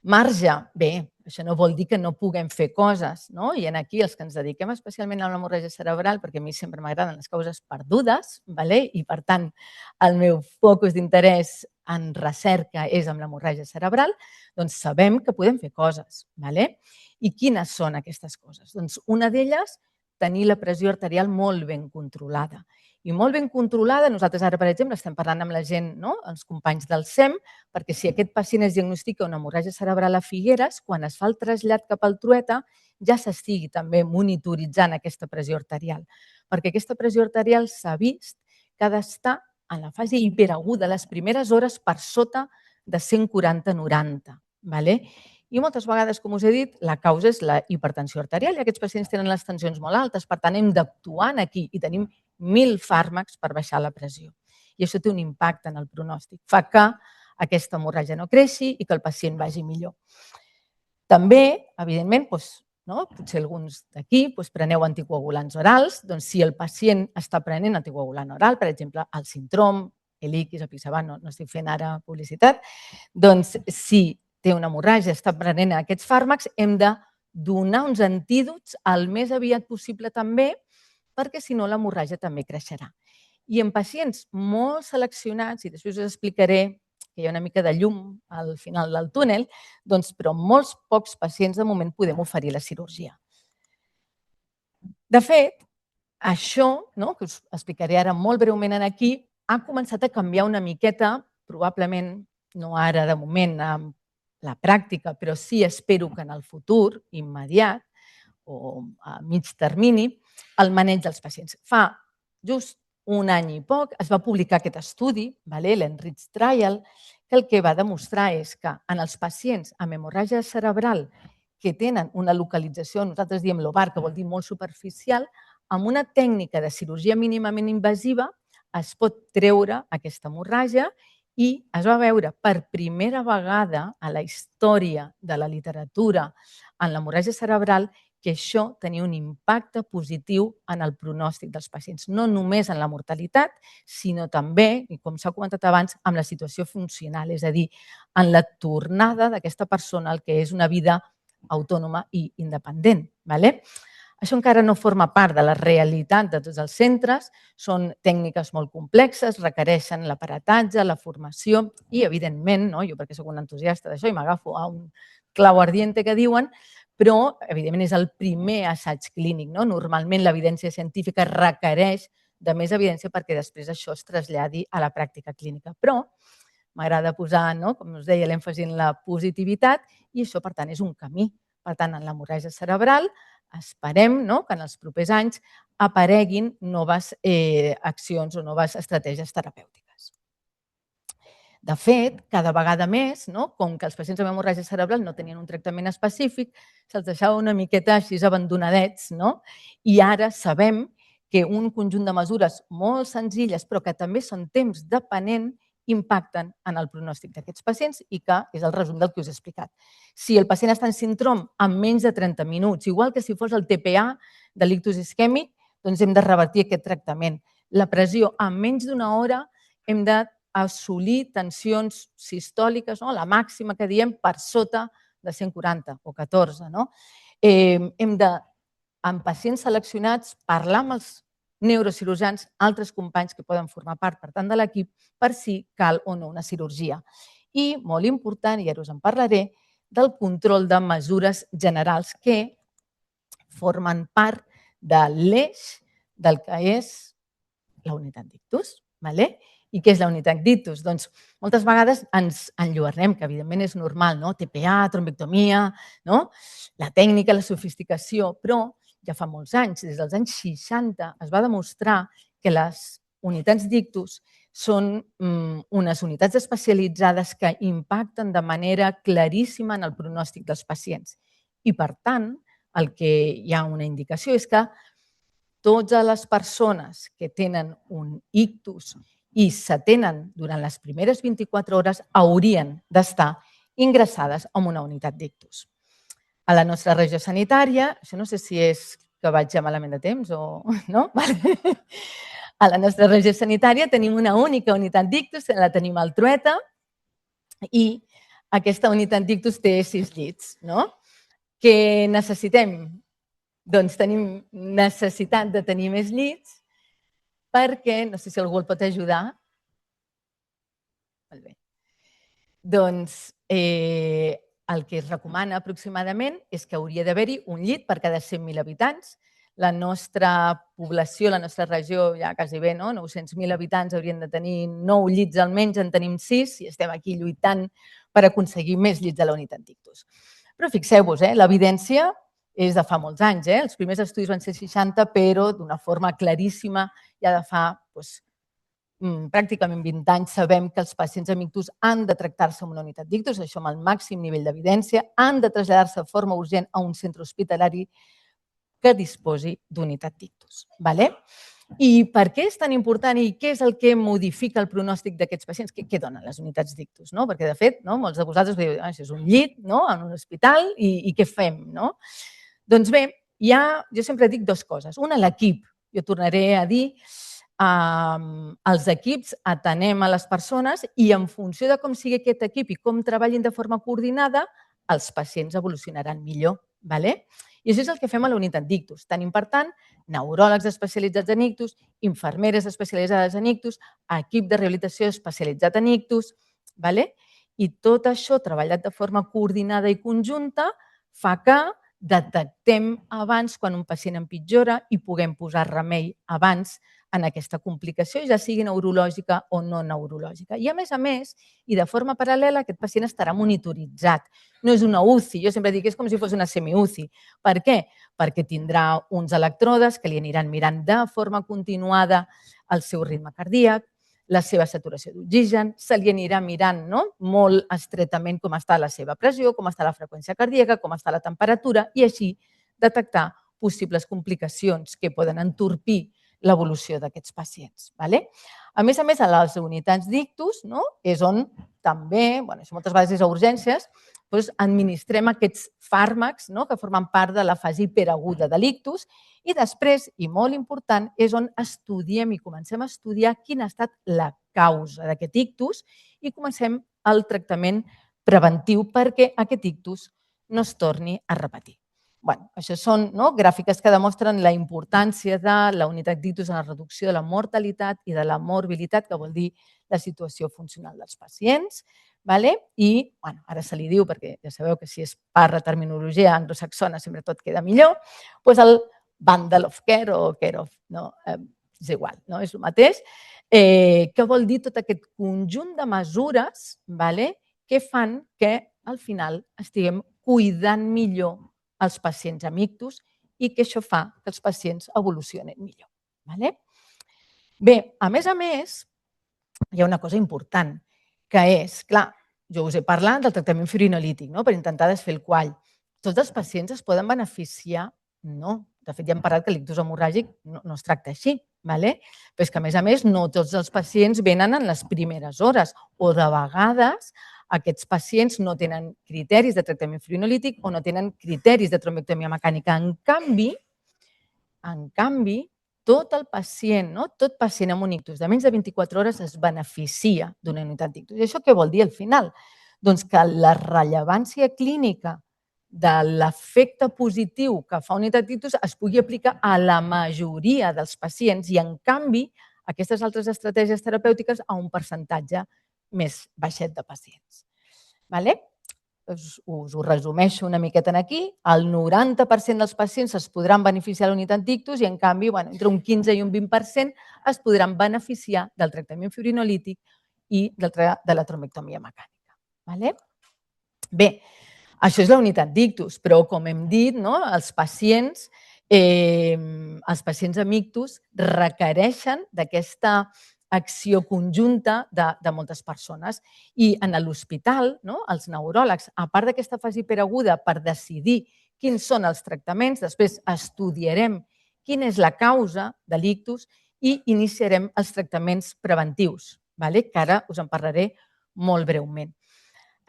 marge. Bé, això no vol dir que no puguem fer coses. I aquí els que ens dediquem especialment a l'hemorràgia cerebral, perquè a mi sempre m'agraden les causes perdudes, i per tant el meu focus d'interès en recerca és amb l'hemorràgia cerebral, doncs sabem que podem fer coses. I quines són aquestes coses? Doncs una d'elles, tenir la pressió arterial molt ben controlada. I molt ben controlada, nosaltres ara, per exemple, estem parlant amb la gent, els companys del SEM, perquè si aquest pacient es diagnostica una hemorràgia cerebral a Figueres, quan es fa el trasllat cap al Trueta, ja s'estigui també monitoritzant aquesta pressió arterial. Perquè aquesta pressió arterial s'ha vist que ha d'estar en la fase hiperaguda, les primeres hores per sota de 140/90. I moltes vegades, com us he dit, la causa és la hipertensió arterial i aquests pacients tenen les tensions molt altes, per tant hem d'actuar aquí i tenim 1.000 fàrmacs per baixar la pressió. I això té un impacte en el pronòstic, fa que aquesta hemorràgia no creixi i que el pacient vagi millor. També, evidentment, potser alguns d'aquí preneu anticoagulants orals, doncs si el pacient està prenent anticoagulant oral, per exemple, el Sintrom, Eliquis, Apixaban, no estic fent ara publicitat, doncs si té una hemorràgia, està prenent aquests fàrmacs, hem de donar uns antídots el més aviat possible també, perquè si no l'hemorràgia també creixerà. I en pacients molt seleccionats, i després us explicaré que hi ha una mica de llum al final del túnel, però molts pocs pacients de moment podem oferir la cirurgia. De fet, això, que us explicaré ara molt breument aquí, ha començat a canviar una miqueta, probablement no ara de moment amb la pràctica, però sí espero que en el futur immediat o a mig termini, el maneig dels pacients. Fa just un any i poc, es va publicar aquest estudi, l'Enrich Trial, que el que va demostrar és que en els pacients amb hemorràgia cerebral que tenen una localització, nosaltres diem lobar, que vol dir molt superficial, amb una tècnica de cirurgia mínimament invasiva es pot treure aquesta hemorràgia i es va veure per primera vegada a la història de la literatura en l'hemorràgia cerebral que això tenia un impacte positiu en el pronòstic dels pacients, no només en la mortalitat, sinó també, i com s'ha comentat abans, en la situació funcional, és a dir, en la tornada d'aquesta persona al que és una vida autònoma i independent. Això encara no forma part de la realitat de tots els centres, són tècniques molt complexes, requereixen l'aparatatge, la formació i, evidentment, jo perquè soc un entusiasta d'això i m'agafo a un clau ardiente que diuen, però, evidentment, és el primer assaig clínic. Normalment, l'evidència científica requereix de més evidència perquè després això es traslladi a la pràctica clínica. Però m'agrada posar, com us deia, l'èmfasi en la positivitat i això, per tant, és un camí. Per tant, en l'hemorràgia cerebral esperem que en els propers anys apareguin noves accions o noves estratègies terapèutiques. De fet, cada vegada més, com que els pacients amb hemorràgia cerebral no tenien un tractament específic, se'ls deixava una miqueta així abandonadets, i ara sabem que un conjunt de mesures molt senzilles, però que també són temps dependent, impacten en el pronòstic d'aquests pacients i que és el resum del que us he explicat. Si el pacient està en síndrom en menys de 30 minuts, igual que si fos el TPA de l'ictus isquèmic, doncs hem de revertir aquest tractament. La pressió en menys d'una hora hem d'assolir tensions sistòliques, la màxima que diem per sota de 140 o 14. Hem de, en pacients seleccionats, parlar amb els neurocirurgians, altres companys que poden formar part, per tant, de l'equip, per si cal o no una cirurgia. I, molt important, i ara us en parlaré, del control de mesures generals que formen part de l'eix del que és la unitat d'ictus. I què és la unitat d'ictus? Doncs moltes vegades ens enlluernem, que evidentment és normal, TPA, trombectomia, la tècnica, la sofisticació, però ja fa molts anys, des dels anys 60, es va demostrar que les unitats d'ictus són unes unitats especialitzades que impacten de manera claríssima en el pronòstic dels pacients. I, per tant, el que hi ha una indicació és que totes les persones que tenen un ictus i s'atenen durant les primeres 24 hores haurien d'estar ingressades en una unitat d'ictus. A la nostra regió sanitària, això no sé si és que vaig ja malament de temps o no, a la nostra regió sanitària tenim una única unitat d'ictus, la tenim al Trueta, i aquesta unitat d'ictus té 6 llits. Què necessitem? Doncs tenim necessitat de tenir més llits perquè, no sé si algú el pot ajudar. Molt bé. Doncs el que es recomana aproximadament és que hauria d'haver-hi un llit per cada 100.000 habitants. La nostra població, la nostra regió, ja quasi bé, 900.000 habitants haurien de tenir 9 llits almenys, en tenim 6 i estem aquí lluitant per aconseguir més llits a la unitat d'ictus. Però fixeu-vos, l'evidència és de fa molts anys. Els primers estudis van ser 60, però d'una forma claríssima ja de fa pràcticament 20 anys sabem que els pacients amb ictus han de tractar-se amb una unitat d'ictus, això amb el màxim nivell d'evidència, han de traslladar-se de forma urgent a un centre hospitalari que disposi d'unitat d'ictus. I per què és tan important i què és el que modifica el pronòstic d'aquests pacients? Què donen les unitats d'ictus? Perquè, de fet, molts de vosaltres dieu, això és un llit en un hospital i què fem? Doncs bé, jo sempre dic 2 coses. Una, l'equip. Jo tornaré a dir els equips atenem a les persones i en funció de com sigui aquest equip i com treballin de forma coordinada, els pacients evolucionaran millor. I això és el que fem a la unitat d'ictus. Tenim, per tant, neuròlegs especialitzats en ictus, infermeres especialitzades en ictus, equip de rehabilitació especialitzat en ictus, i tot això treballat de forma coordinada i conjunta fa que detectem abans quan un pacient empitjora i puguem posar remei abans en aquesta complicació, ja sigui neurològica o no neurològica. I a més, i de forma paral·lela, aquest pacient estarà monitoritzat. No és una UCI, jo sempre dic que és com si fos una semi-UCI. Per què? perquè tindrà uns electrodes que li aniran mirant de forma continuada el seu ritme cardíac, la seva saturació d'oxigen, se li anirà mirant molt estretament com està la seva pressió, com està la freqüència cardíaca, com està la temperatura i així detectar possibles complicacions que poden entorpir l'evolució d'aquests pacients. A més, a les unitats d'ictus és on també, això moltes vegades és a urgències, administrem aquests fàrmacs que formen part de la fase hiperaguda de l'ictus i després, i molt important, és on estudiem i comencem a estudiar quina ha estat la causa d'aquest ictus i comencem el tractament preventiu perquè aquest ictus no es torni a repetir. Això són gràfiques que demostren la importància de la unitat d'ictus en la reducció de la mortalitat i de la morbilitat, que vol dir la situació funcional dels pacients. I ara se li diu, perquè ja sabeu que si es parla terminologia anglosaxona sempre tot queda millor, el bundle of care o care of, és igual, és el mateix, que vol dir tot aquest conjunt de mesures que fan que al final estiguem cuidant millor els pacients amb ictus i que això fa que els pacients evolucionin millor. Bé, a més, hi ha una cosa important, que és, clar, jo us he parlat del tractament fibrinolític per intentar desfer el quall. Tots els pacients es poden beneficiar? No. De fet, ja hem parlat que l'ictus hemorràgic no es tracta així. Però és que, a més, no tots els pacients venen en les primeres hores o de vegades aquests pacients no tenen criteris de tractament fibrinolític o no tenen criteris de trombectomia mecànica. En canvi, tot pacient amb un ictus de menys de 24 hores es beneficia d'una unitat d'ictus. I això què vol dir al final? Doncs que la rellevància clínica de l'efecte positiu que fa una unitat d'ictus es pugui aplicar a la majoria dels pacients i, en canvi, aquestes altres estratègies terapèutiques a un percentatge més baixet de pacients. Us ho resumeixo una miqueta aquí. El 90% dels pacients es podran beneficiar de la unitat d'ictus i, en canvi, entre un 15 i un 20% es podran beneficiar del tractament fibrinolític i de la trombectomia mecànica. Bé, això és la unitat d'ictus, però, com hem dit, els pacients amb ictus requereixen d'aquesta acció conjunta de moltes persones. I en l'hospital, els neuròlegs, a part d'aquesta fase hiperaguda per decidir quins són els tractaments, després estudiarem quina és la causa de l'ictus i iniciarem els tractaments preventius, que ara us en parlaré molt breument.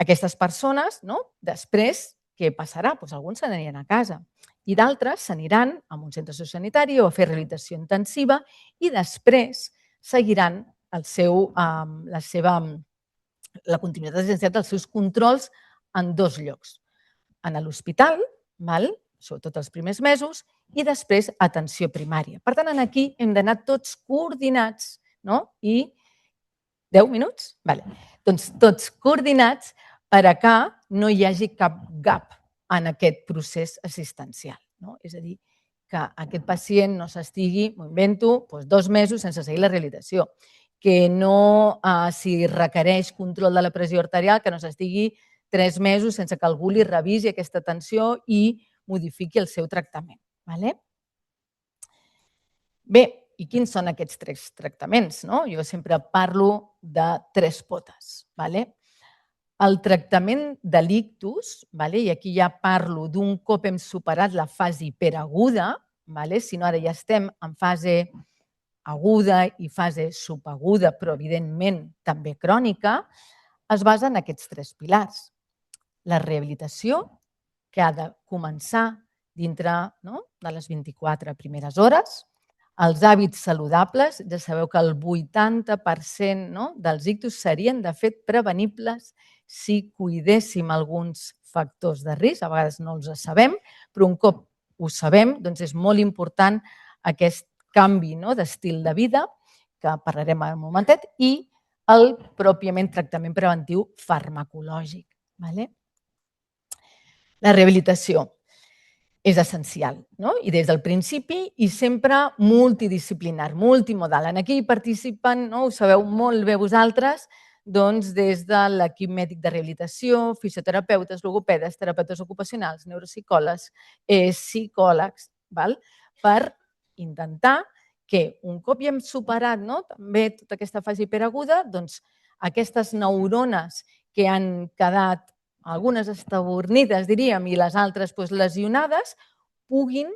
Aquestes persones, després, què passarà? Alguns se n'aniran a casa i d'altres s'aniran a un centre sociosanitari o a fer rehabilitació intensiva i després seguiran la continuïtat assistencial dels seus controls en 2 llocs. En l'hospital, sobretot els primers mesos, i després atenció primària. Per tant, aquí hem d'anar tots coordinats i 10 minuts? Doncs tots coordinats perquè no hi hagi cap gap en aquest procés assistencial. És a dir, que aquest pacient no s'estigui, m'ho invento, 2 mesos sense seguir la rehabilitació, que no, si requereix control de la pressió arterial, que no s'estigui 3 mesos sense que algú li revisi aquesta tensió i modifiqui el seu tractament. Bé, i quins són aquests 3 tractaments? Jo sempre parlo de 3 potes. El tractament de l'ictus, i aquí ja parlo d'un cop hem superat la fase hiperaguda, si no ara ja estem en fase aguda i fase subaguda, però evidentment també crònica, es basa en aquests 3 pilars. La rehabilitació, que ha de començar dintre de les 24 primeres hores, els hàbits saludables, ja sabeu que el 80% dels ictus serien, de fet, prevenibles si cuidéssim alguns factors de risc, a vegades no els sabem, però un cop ho sabem, doncs és molt important aquest canvi d'estil de vida, que parlarem en un momentet, i el pròpiament tractament preventiu farmacològic. La rehabilitació és essencial i des del principi i sempre multidisciplinar, multimodal. Aquí hi participen, ho sabeu molt bé vosaltres, doncs, des de l'equip mèdic de rehabilitació, fisioterapeutes, logopedes, terapeutes ocupacionals, neuropsicòlegs, psicòlegs, per intentar que un cop ja hem superat també tota aquesta fase hiperaguda, doncs aquestes neurones que han quedat algunes estabornides, diríem, i les altres lesionades, puguin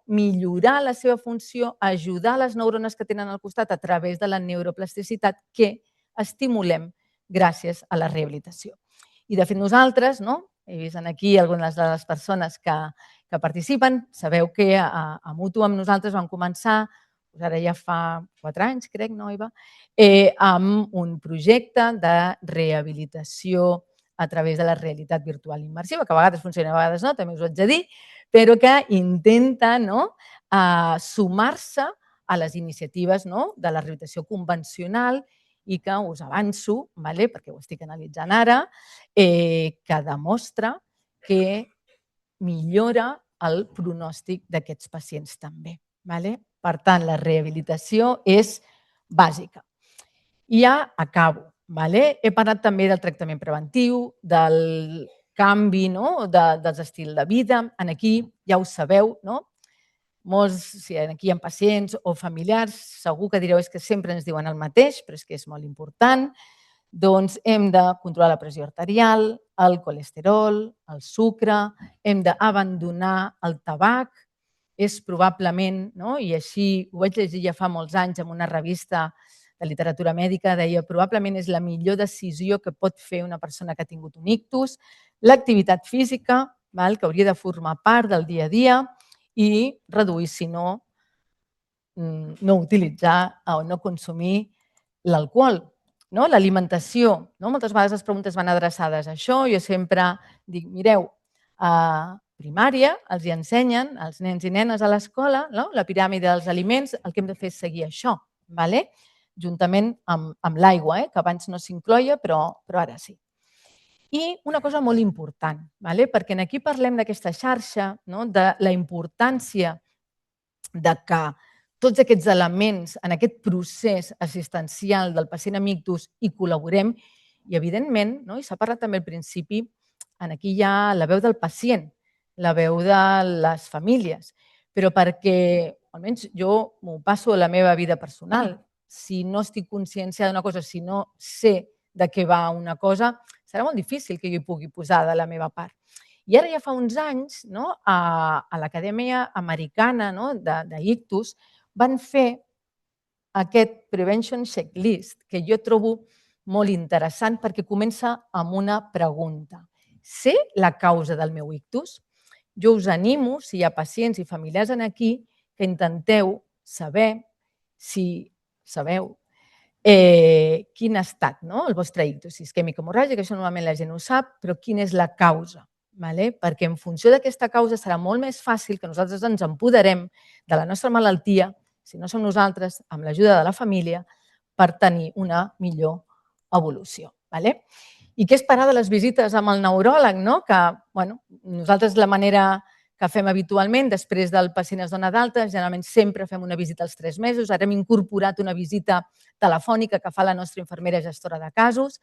millorar la seva funció, ajudar les neurones que tenen al costat a través de la neuroplasticitat que estimulem gràcies a la rehabilitació. I de fet nosaltres, he vist aquí algunes de les persones que participen, sabeu que a Mutu amb nosaltres vam començar, ara ja fa 4 anys, crec, no, Eva? Amb un projecte de rehabilitació a través de la realitat virtual immersiva, que a vegades funciona, a vegades no, també us ho haig de dir, però que intenta sumar-se a les iniciatives de la rehabilitació convencional i que us avanço, perquè ho estic analitzant ara, que demostra que millora el pronòstic d'aquests pacients també. Per tant, la rehabilitació és bàsica. I ja acabo. He parlat també del tractament preventiu, del canvi dels estils de vida. Aquí ja ho sabeu, molts, si aquí hi ha pacients o familiars, segur que direu que sempre ens diuen el mateix, però és que és molt important. Doncs hem de controlar la pressió arterial, el colesterol, el sucre, hem d'abandonar el tabac. És probablement, i així ho vaig llegir ja fa molts anys en una revista de literatura mèdica, deia probablement és la millor decisió que pot fer una persona que ha tingut un ictus, l'activitat física, que hauria de formar part del dia a dia, i reduir, si no, no utilitzar o no consumir l'alcohol. L'alimentació, moltes vegades les preguntes van adreçades a això, jo sempre dic, mireu, a primària els hi ensenyen als nens i nenes a l'escola la piràmide dels aliments, el que hem de fer és seguir això, juntament amb l'aigua, que abans no s'incloia, però ara sí. I una cosa molt important, perquè aquí parlem d'aquesta xarxa, de la importància que tots aquests elements en aquest procés assistencial del pacient amb ictus hi col·laborem i, evidentment, i s'ha parlat també al principi, aquí hi ha la veu del pacient, la veu de les famílies, però perquè, almenys jo m'ho passo a la meva vida personal, si no estic conscienciada d'una cosa, si no sé de què va una cosa, serà molt difícil que jo hi pugui posar de la meva part. I ara ja fa uns anys, a l'Acadèmia Americana d'Ictus van fer aquest Prevention Checklist, que jo trobo molt interessant perquè comença amb una pregunta. Sé la causa del meu ictus? Jo us animo, si hi ha pacients i familiars aquí, que intenteu saber si sabeu quin ha estat el vostre ictus isquèmic hemorràgic, això normalment la gent ho sap, però quina és la causa? Perquè en funció d'aquesta causa serà molt més fàcil que nosaltres ens empoderem de la nostra malaltia, si no som nosaltres, amb l'ajuda de la família, per tenir una millor evolució. I què esperar de les visites amb el neuròleg? Que nosaltres la manera que fem habitualment, després del pacient es dona d'alta, generalment sempre fem una visita als 3 mesos, ara hem incorporat una visita telefònica que fa la nostra infermera gestora de casos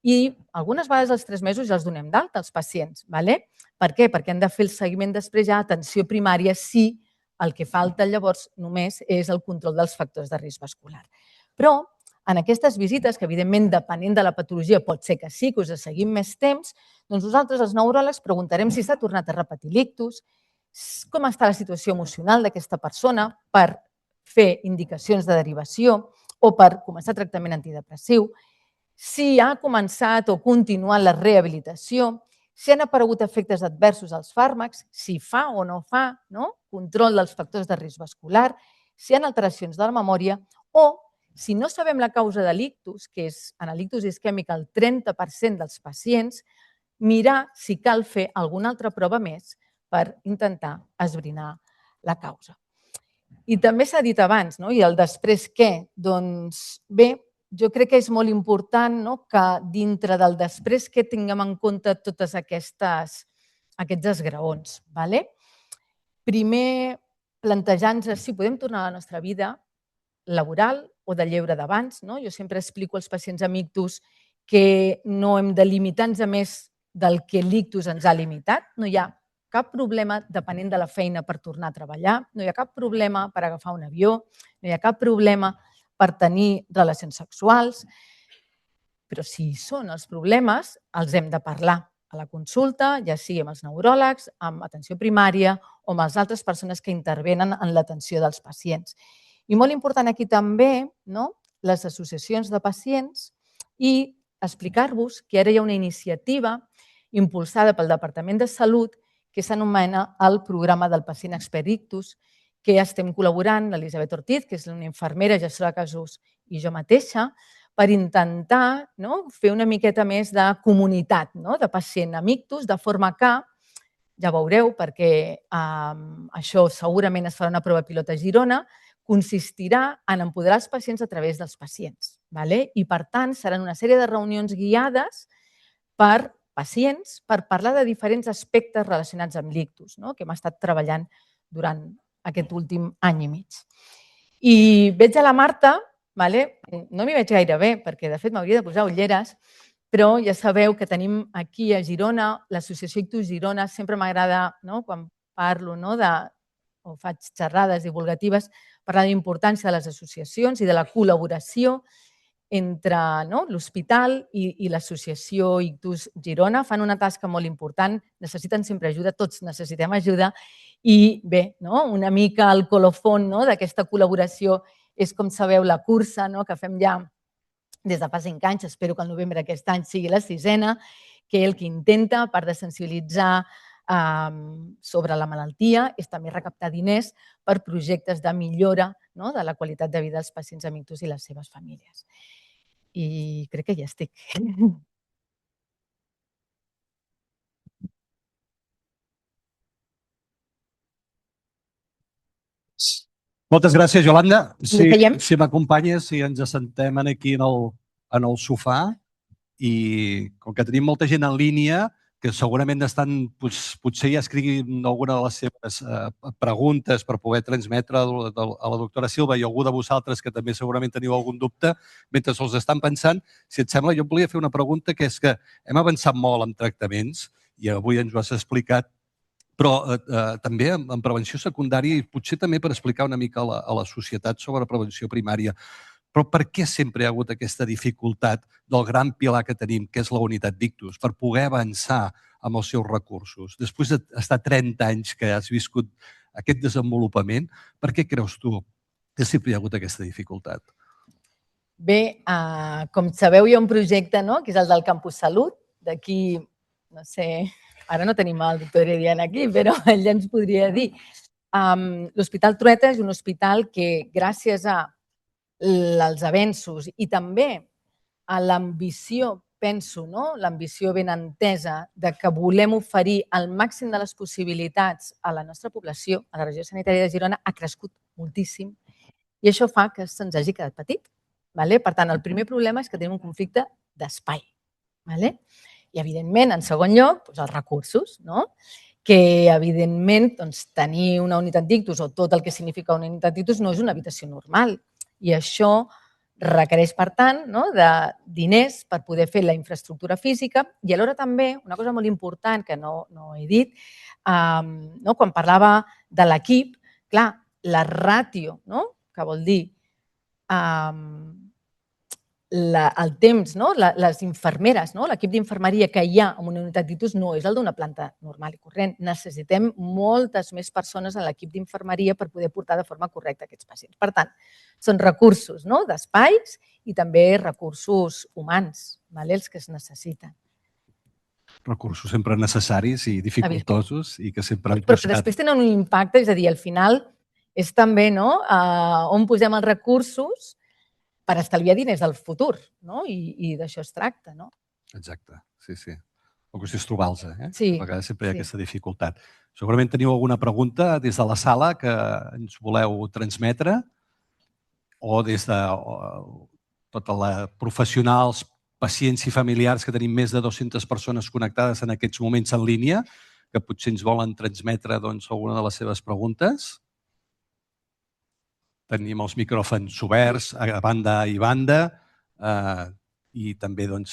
i algunes vegades als 3 mesos ja els donem d'alta als pacients. Per què? Perquè han de fer el seguiment després ja a atenció primària si el que falta llavors només és el control dels factors de risc vascular. Però en aquestes visites, que evidentment depenent de la patologia pot ser que sí, que us seguim més temps, doncs nosaltres els neuròlegs preguntarem si s'ha tornat a repetir l'ictus, com està la situació emocional d'aquesta persona per fer indicacions de derivació o per començar tractament antidepressiu, si ha començat o continuat la rehabilitació, si han aparegut efectes adversos als fàrmacs, si fa o no fa control dels factors de risc vascular, si hi ha alteracions de la memòria o si no sabem la causa de l'ictus, que és en l'ictus isquèmic el 30% dels pacients, mirar si cal fer alguna altra prova més per intentar esbrinar la causa. I també s'ha dit abans, i el després què? Doncs bé, jo crec que és molt important que dintre del després què tinguem en compte tots aquests esgraons. Primer, plantejar-nos si podem tornar a la nostra vida laboral o de lleure d'abans. Jo sempre explico als pacients amb ictus que no hem de limitar-nos a més del que l'ictus ens ha limitat. No hi ha cap problema depenent de la feina per tornar a treballar, no hi ha cap problema per agafar un avió, no hi ha cap problema per tenir relacions sexuals, però si són els problemes, els hem de parlar a la consulta, ja sigui amb els neuròlegs, amb atenció primària o amb les altres persones que intervenen en l'atenció dels pacients. I molt important aquí també, les associacions de pacients i explicar-vos que ara hi ha una iniciativa impulsada pel Departament de Salut que s'anomena el Programa del Pacient Expert Ictus, que estem col·laborant, l'Elisabet Ortiz, que és una infermera, gestora de casos, i jo mateixa, per intentar fer una miqueta més de comunitat de pacient amb ictus, de forma que, ja veureu, perquè això segurament es farà una prova pilot a Girona, consistirà en empoderar els pacients a través dels pacients. I, per tant, seran una sèrie de reunions guiades per pacients per parlar de diferents aspectes relacionats amb l'ictus, que hem estat treballant durant aquest últim any i mig. I veig a la Marta, no m'hi veig gaire bé, perquè de fet m'hauria de posar ulleres, però ja sabeu que tenim aquí a Girona, l'associació Ictus Girona, sempre m'agrada, quan parlo o faig xerrades divulgatives, parlar de la importància de les associacions i de la col·laboració entre l'hospital i l'associació Ictus Girona. Fan una tasca molt important, necessiten sempre ajuda, tots necessitem ajuda i bé, una mica el colofon d'aquesta col·laboració és, com sabeu, la cursa que fem ja des de fa 5 anys, espero que el novembre d'aquest any sigui la 6ena, que el que intenta, a part de sensibilitzar sobre la malaltia, és també recaptar diners per projectes de millora de la qualitat de vida dels pacients amb ictus i les seves famílies. I crec que ja estic. Moltes gràcies, Yolanda. Veiem? Si m'acompanyes, si ens assentem aquí en el sofà i com que tenim molta gent en línia que segurament potser ja escriguin alguna de les seves preguntes per poder transmetre a la doctora Silva i algú de vosaltres que també segurament teniu algun dubte, mentre els estan pensant, si et sembla, jo volia fer una pregunta que és que hem avançat molt en tractaments i avui ens ho has explicat, però també en prevenció secundària i potser també per explicar una mica a la societat sobre prevenció primària. Però per què sempre hi ha hagut aquesta dificultat del gran pilar que tenim, que és la unitat d'ictus, per poder avançar amb els seus recursos? Després d'estar 30 anys que has viscut aquest desenvolupament, per què creus tu que sempre hi ha hagut aquesta dificultat? Bé, com sabeu, hi ha un projecte que és el del Campus Salut. D'aquí, no sé, ara no tenim el doctor Herediana aquí, però ell ja ens podria dir. L'Hospital Trueta és un hospital que, gràcies als avenços i també a l'ambició, penso, l'ambició ben entesa de que volem oferir el màxim de les possibilitats a la nostra població, a la regió sanitària de Girona, ha crescut moltíssim i això fa que se'ns hagi quedat petit. Per tant, el primer problema és que tenim un conflicte d'espai. I, evidentment, en segon lloc, els recursos, que, evidentment, tenir una unitat d'ictus o tot el que significa una unitat d'ictus no és una habitació normal. I això requereix, per tant, de diners per poder fer la infraestructura física i alhora també, una cosa molt important que no he dit, quan parlava de l'equip, clar, la ràtio, que vol dir el temps, les infermeres, l'equip d'infermeria que hi ha en una unitat d'ictus no és el d'una planta normal i corrent. Necessitem moltes més persones en l'equip d'infermeria per poder portar de forma correcta aquests pacients. Per tant, són recursos d'espais i també recursos humans, els que es necessiten. Recursos sempre necessaris i dificultosos i que sempre han costat. Però que després tenen un impacte, és a dir, al final és també on posem els recursos per estalviar diners del futur, i d'això es tracta. Exacte, sí. La qüestió és trobar-los, Sí. A vegades sempre hi ha aquesta dificultat. Segurament teniu alguna pregunta des de la sala que ens voleu transmetre o des de tota la professionals, pacients i familiars que tenim més de 200 persones connectades en aquests moments en línia que potser ens volen transmetre alguna de les seves preguntes. Tenim els micròfons oberts a banda i banda. i també en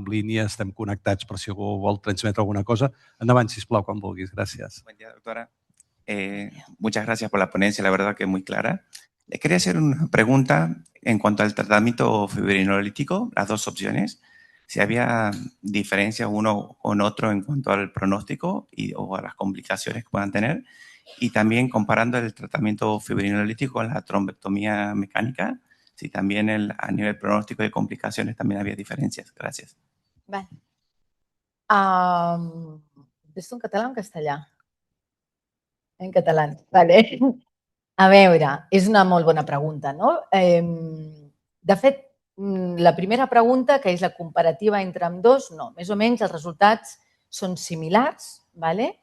línia estem connectats per si algú vol transmetre alguna cosa. Endavant, sisplau, quan vulguis. Gràcies. Buen día, doctora. Muchas gracias por la ponencia, la verdad que es muy clara. Le quería hacer una pregunta en cuanto al tratamiento fibrinolítico, las dos opciones. Si había diferencia uno con otro en cuanto al pronóstico o a las complicaciones que puedan tener. Y también comparando el tratamiento fibrinolítico con la trombectomía mecánica, si también a nivel pronóstico de complicaciones también había diferencias. Gracias. Vale. És en català o en castellà? En català, vale. A veure, és una molt bona pregunta, no? De fet, la primera pregunta, que és la comparativa entre ambdós, no, més o menys els resultats són similars, vale?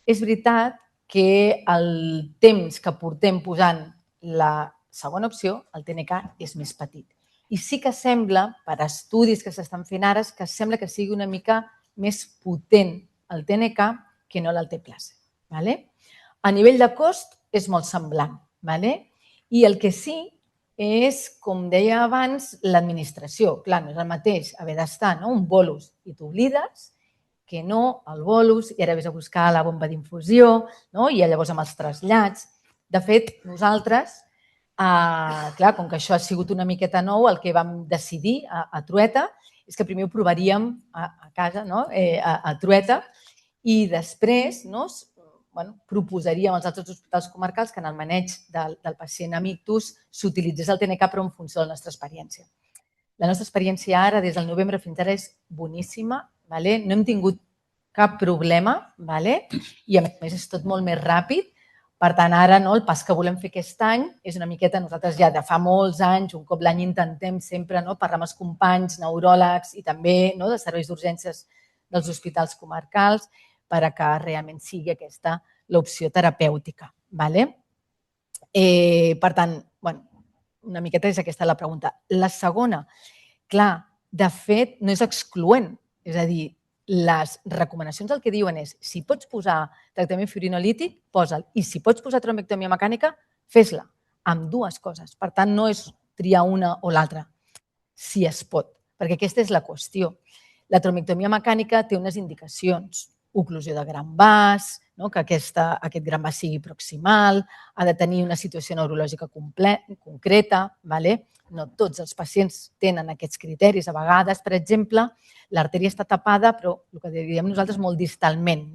És veritat que el temps que portem posant la segona opció, el TNK, és més petit. I sí que sembla, per estudis que s'estan fent ara, que sembla que sigui una mica més potent el TNK que no l'alteplase. A nivell de cost és molt semblant. I el que sí és, com deia abans, l'administració. Clar, no és el mateix haver d'estar un bolus i t'oblides que no el bolus i ara vés a buscar la bomba d'infusió i llavors amb els trasllats. De fet, nosaltres, clar, com que això ha sigut una miqueta nou, el que vam decidir a Trueta és que primer ho provaríem a casa, a Trueta, i després proposaríem als altres hospitals comarcals que en el maneig del pacient amb ictus s'utilitzés el TNK però en funció de la nostra experiència. La nostra experiència ara, des del novembre fins ara, és boníssima. No hem tingut cap problema i a més és tot molt més ràpid. Per tant, ara el pas que volem fer aquest any és una miqueta, nosaltres ja de fa molts anys, un cop l'any intentem sempre parlar amb els companys neuròlegs i també de serveis d'urgències dels hospitals comarcals perquè realment sigui aquesta l'opció terapèutica. Per tant, una miqueta és aquesta la pregunta. La segona, clar, de fet, no és excloent. És a dir, les recomanacions el que diuen és si pots posar tractament fibrinolític, posa'l. I si pots posar trombectomia mecànica, fes-la. Amb dues coses. Per tant, no és triar una o l'altra, si es pot, perquè aquesta és la qüestió. La trombectomia mecànica té unes indicacions. Oclusió de gran vas, que aquest gran vas sigui proximal, ha de tenir una situació neurològica concreta. No tots els pacients tenen aquests criteris. A vegades, per exemple, l'artèria està tapada, però el que diem nosaltres molt distalment.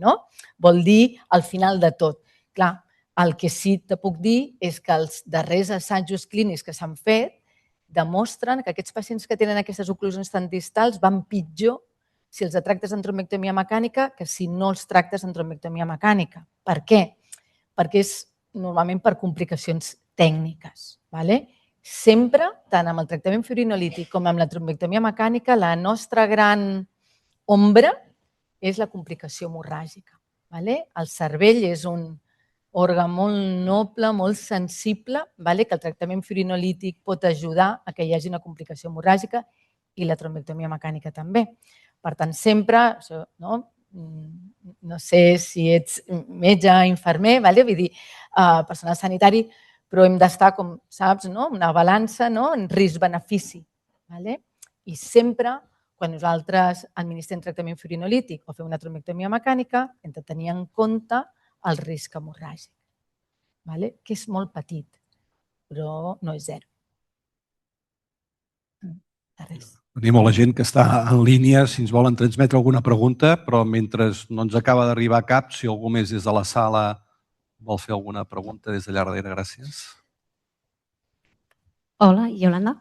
Vol dir al final de tot. Clar, el que sí te puc dir és que els darrers assajos clínics que s'han fet demostren que aquests pacients que tenen aquestes oclusions tan distals van pitjor si els tractes en trombectomia mecànica que si no els tractes en trombectomia mecànica. Per què? Perquè és normalment per complicacions tècniques. Sempre, tant amb el tractament fibrinolític com amb la trombectomia mecànica, la nostra gran ombra és la complicació hemorràgica. El cervell és un òrgan molt noble, molt sensible, que el tractament fibrinolític pot ajudar a que hi hagi una complicació hemorràgica i la trombectomia mecànica també. Per tant, sempre, no sé si ets metge, infermer, vull dir, personal sanitari, però hem d'estar, com saps, una balança en risc-benefici. I sempre, quan nosaltres administrem tractament fibrinolític o fem una trombectomia mecànica, hem de tenir en compte el risc hemorràgic, que és molt petit, però no és zero. Tenim molta gent que està en línia, si ens volen transmetre alguna pregunta, però mentre no ens acaba d'arribar cap, si algú més des de la sala vol fer alguna pregunta des d'allà darrere, gràcies. Hola, Yolanda.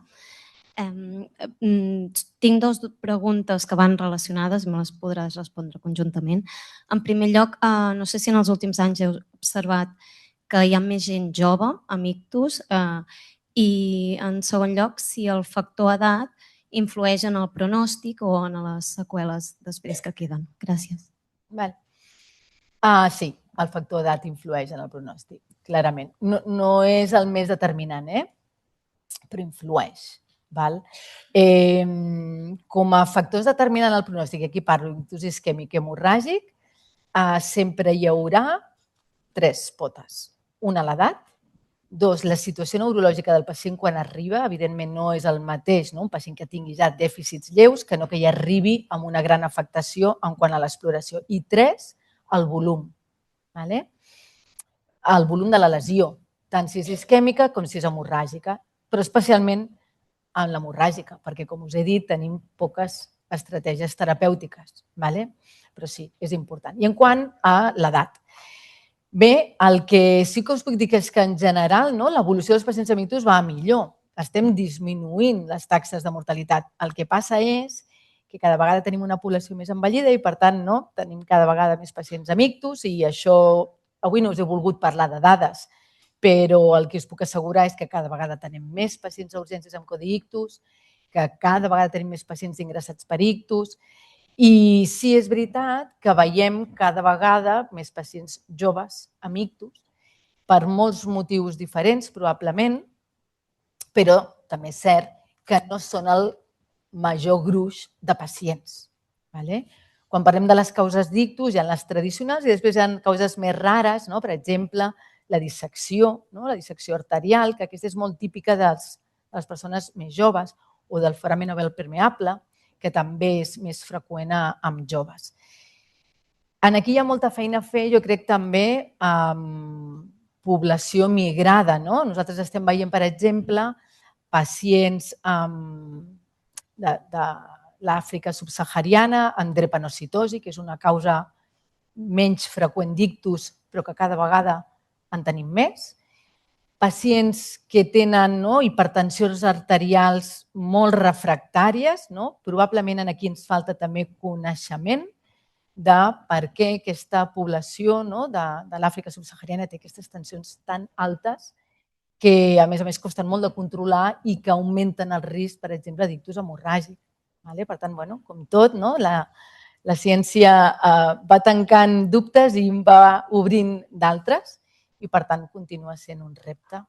Tinc dues preguntes que van relacionades, me les podràs respondre conjuntament. En primer lloc, no sé si en els últims anys heu observat que hi ha més gent jove amb ictus i, en segon lloc, si el factor edat influeix en el pronòstic o en les seqüeles després que queden. Gràcies. Sí, el factor edat influeix en el pronòstic, clarament. No és el més determinant, però influeix. Com a factors determinants del pronòstic, aquí parlo d'ictus isquèmic i hemorràgic, sempre hi haurà 3 potes. Una, l'edat, Dos, la situació neurològica del pacient quan arriba, evidentment no és el mateix, un pacient que tingui ja dèficits lleus que no que ja arribi amb una gran afectació en quant a l'exploració. I tres, el volum. El volum de la lesió, tant si és isquèmica com si és hemorràgica, però especialment en l'hemorràgica, perquè, com us he dit, tenim poques estratègies terapèutiques, però sí, és important. I en quant a l'edat, bé, el que sí que us puc dir és que en general l'evolució dels pacients amb ictus va a millor. Estem disminuint les taxes de mortalitat. El que passa és que cada vegada tenim una població més envellida i, per tant, tenim cada vegada més pacients amb ictus i això, avui no us he volgut parlar de dades, però el que us puc assegurar és que cada vegada tenim més pacients a urgències amb codi ictus, que cada vegada tenim més pacients ingressats per ictus i sí és veritat que veiem cada vegada més pacients joves amb ictus per molts motius diferents, probablement, però també és cert que no són el major gruix de pacients. Quan parlem de les causes d'ictus, hi ha les tradicionals i després hi ha causes més rares, per exemple, la dissecció arterial, que aquesta és molt típica de les persones més joves, o del foramen overt permeable, que també és més freqüent amb joves. Aquí hi ha molta feina a fer, jo crec, també amb població migrada. Nosaltres estem veient, per exemple, pacients de l'Àfrica subsahariana amb drepanocitosi, que és una causa menys freqüent d'ictus, però que cada vegada en tenim més. Pacients que tenen hipertensions arterials molt refractàries, probablement aquí ens falta també coneixement de per què aquesta població de l'Àfrica subsahariana té aquestes tensions tan altes que, a més, costen molt de controlar i que augmenten el risc, per exemple, d'ictus hemorràgic. Per tant, com tot, la ciència va tancant dubtes i va obrint d'altres i, per tant, continua sent un repte.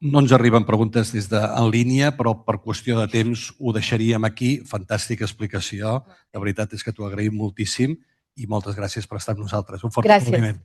No ens arriben preguntes des en línia, però per qüestió de temps ho deixaríem aquí. Fantàstica explicació. La veritat és que t'ho agraïm moltíssim i moltes gràcies per estar amb nosaltres. Un fort compliment.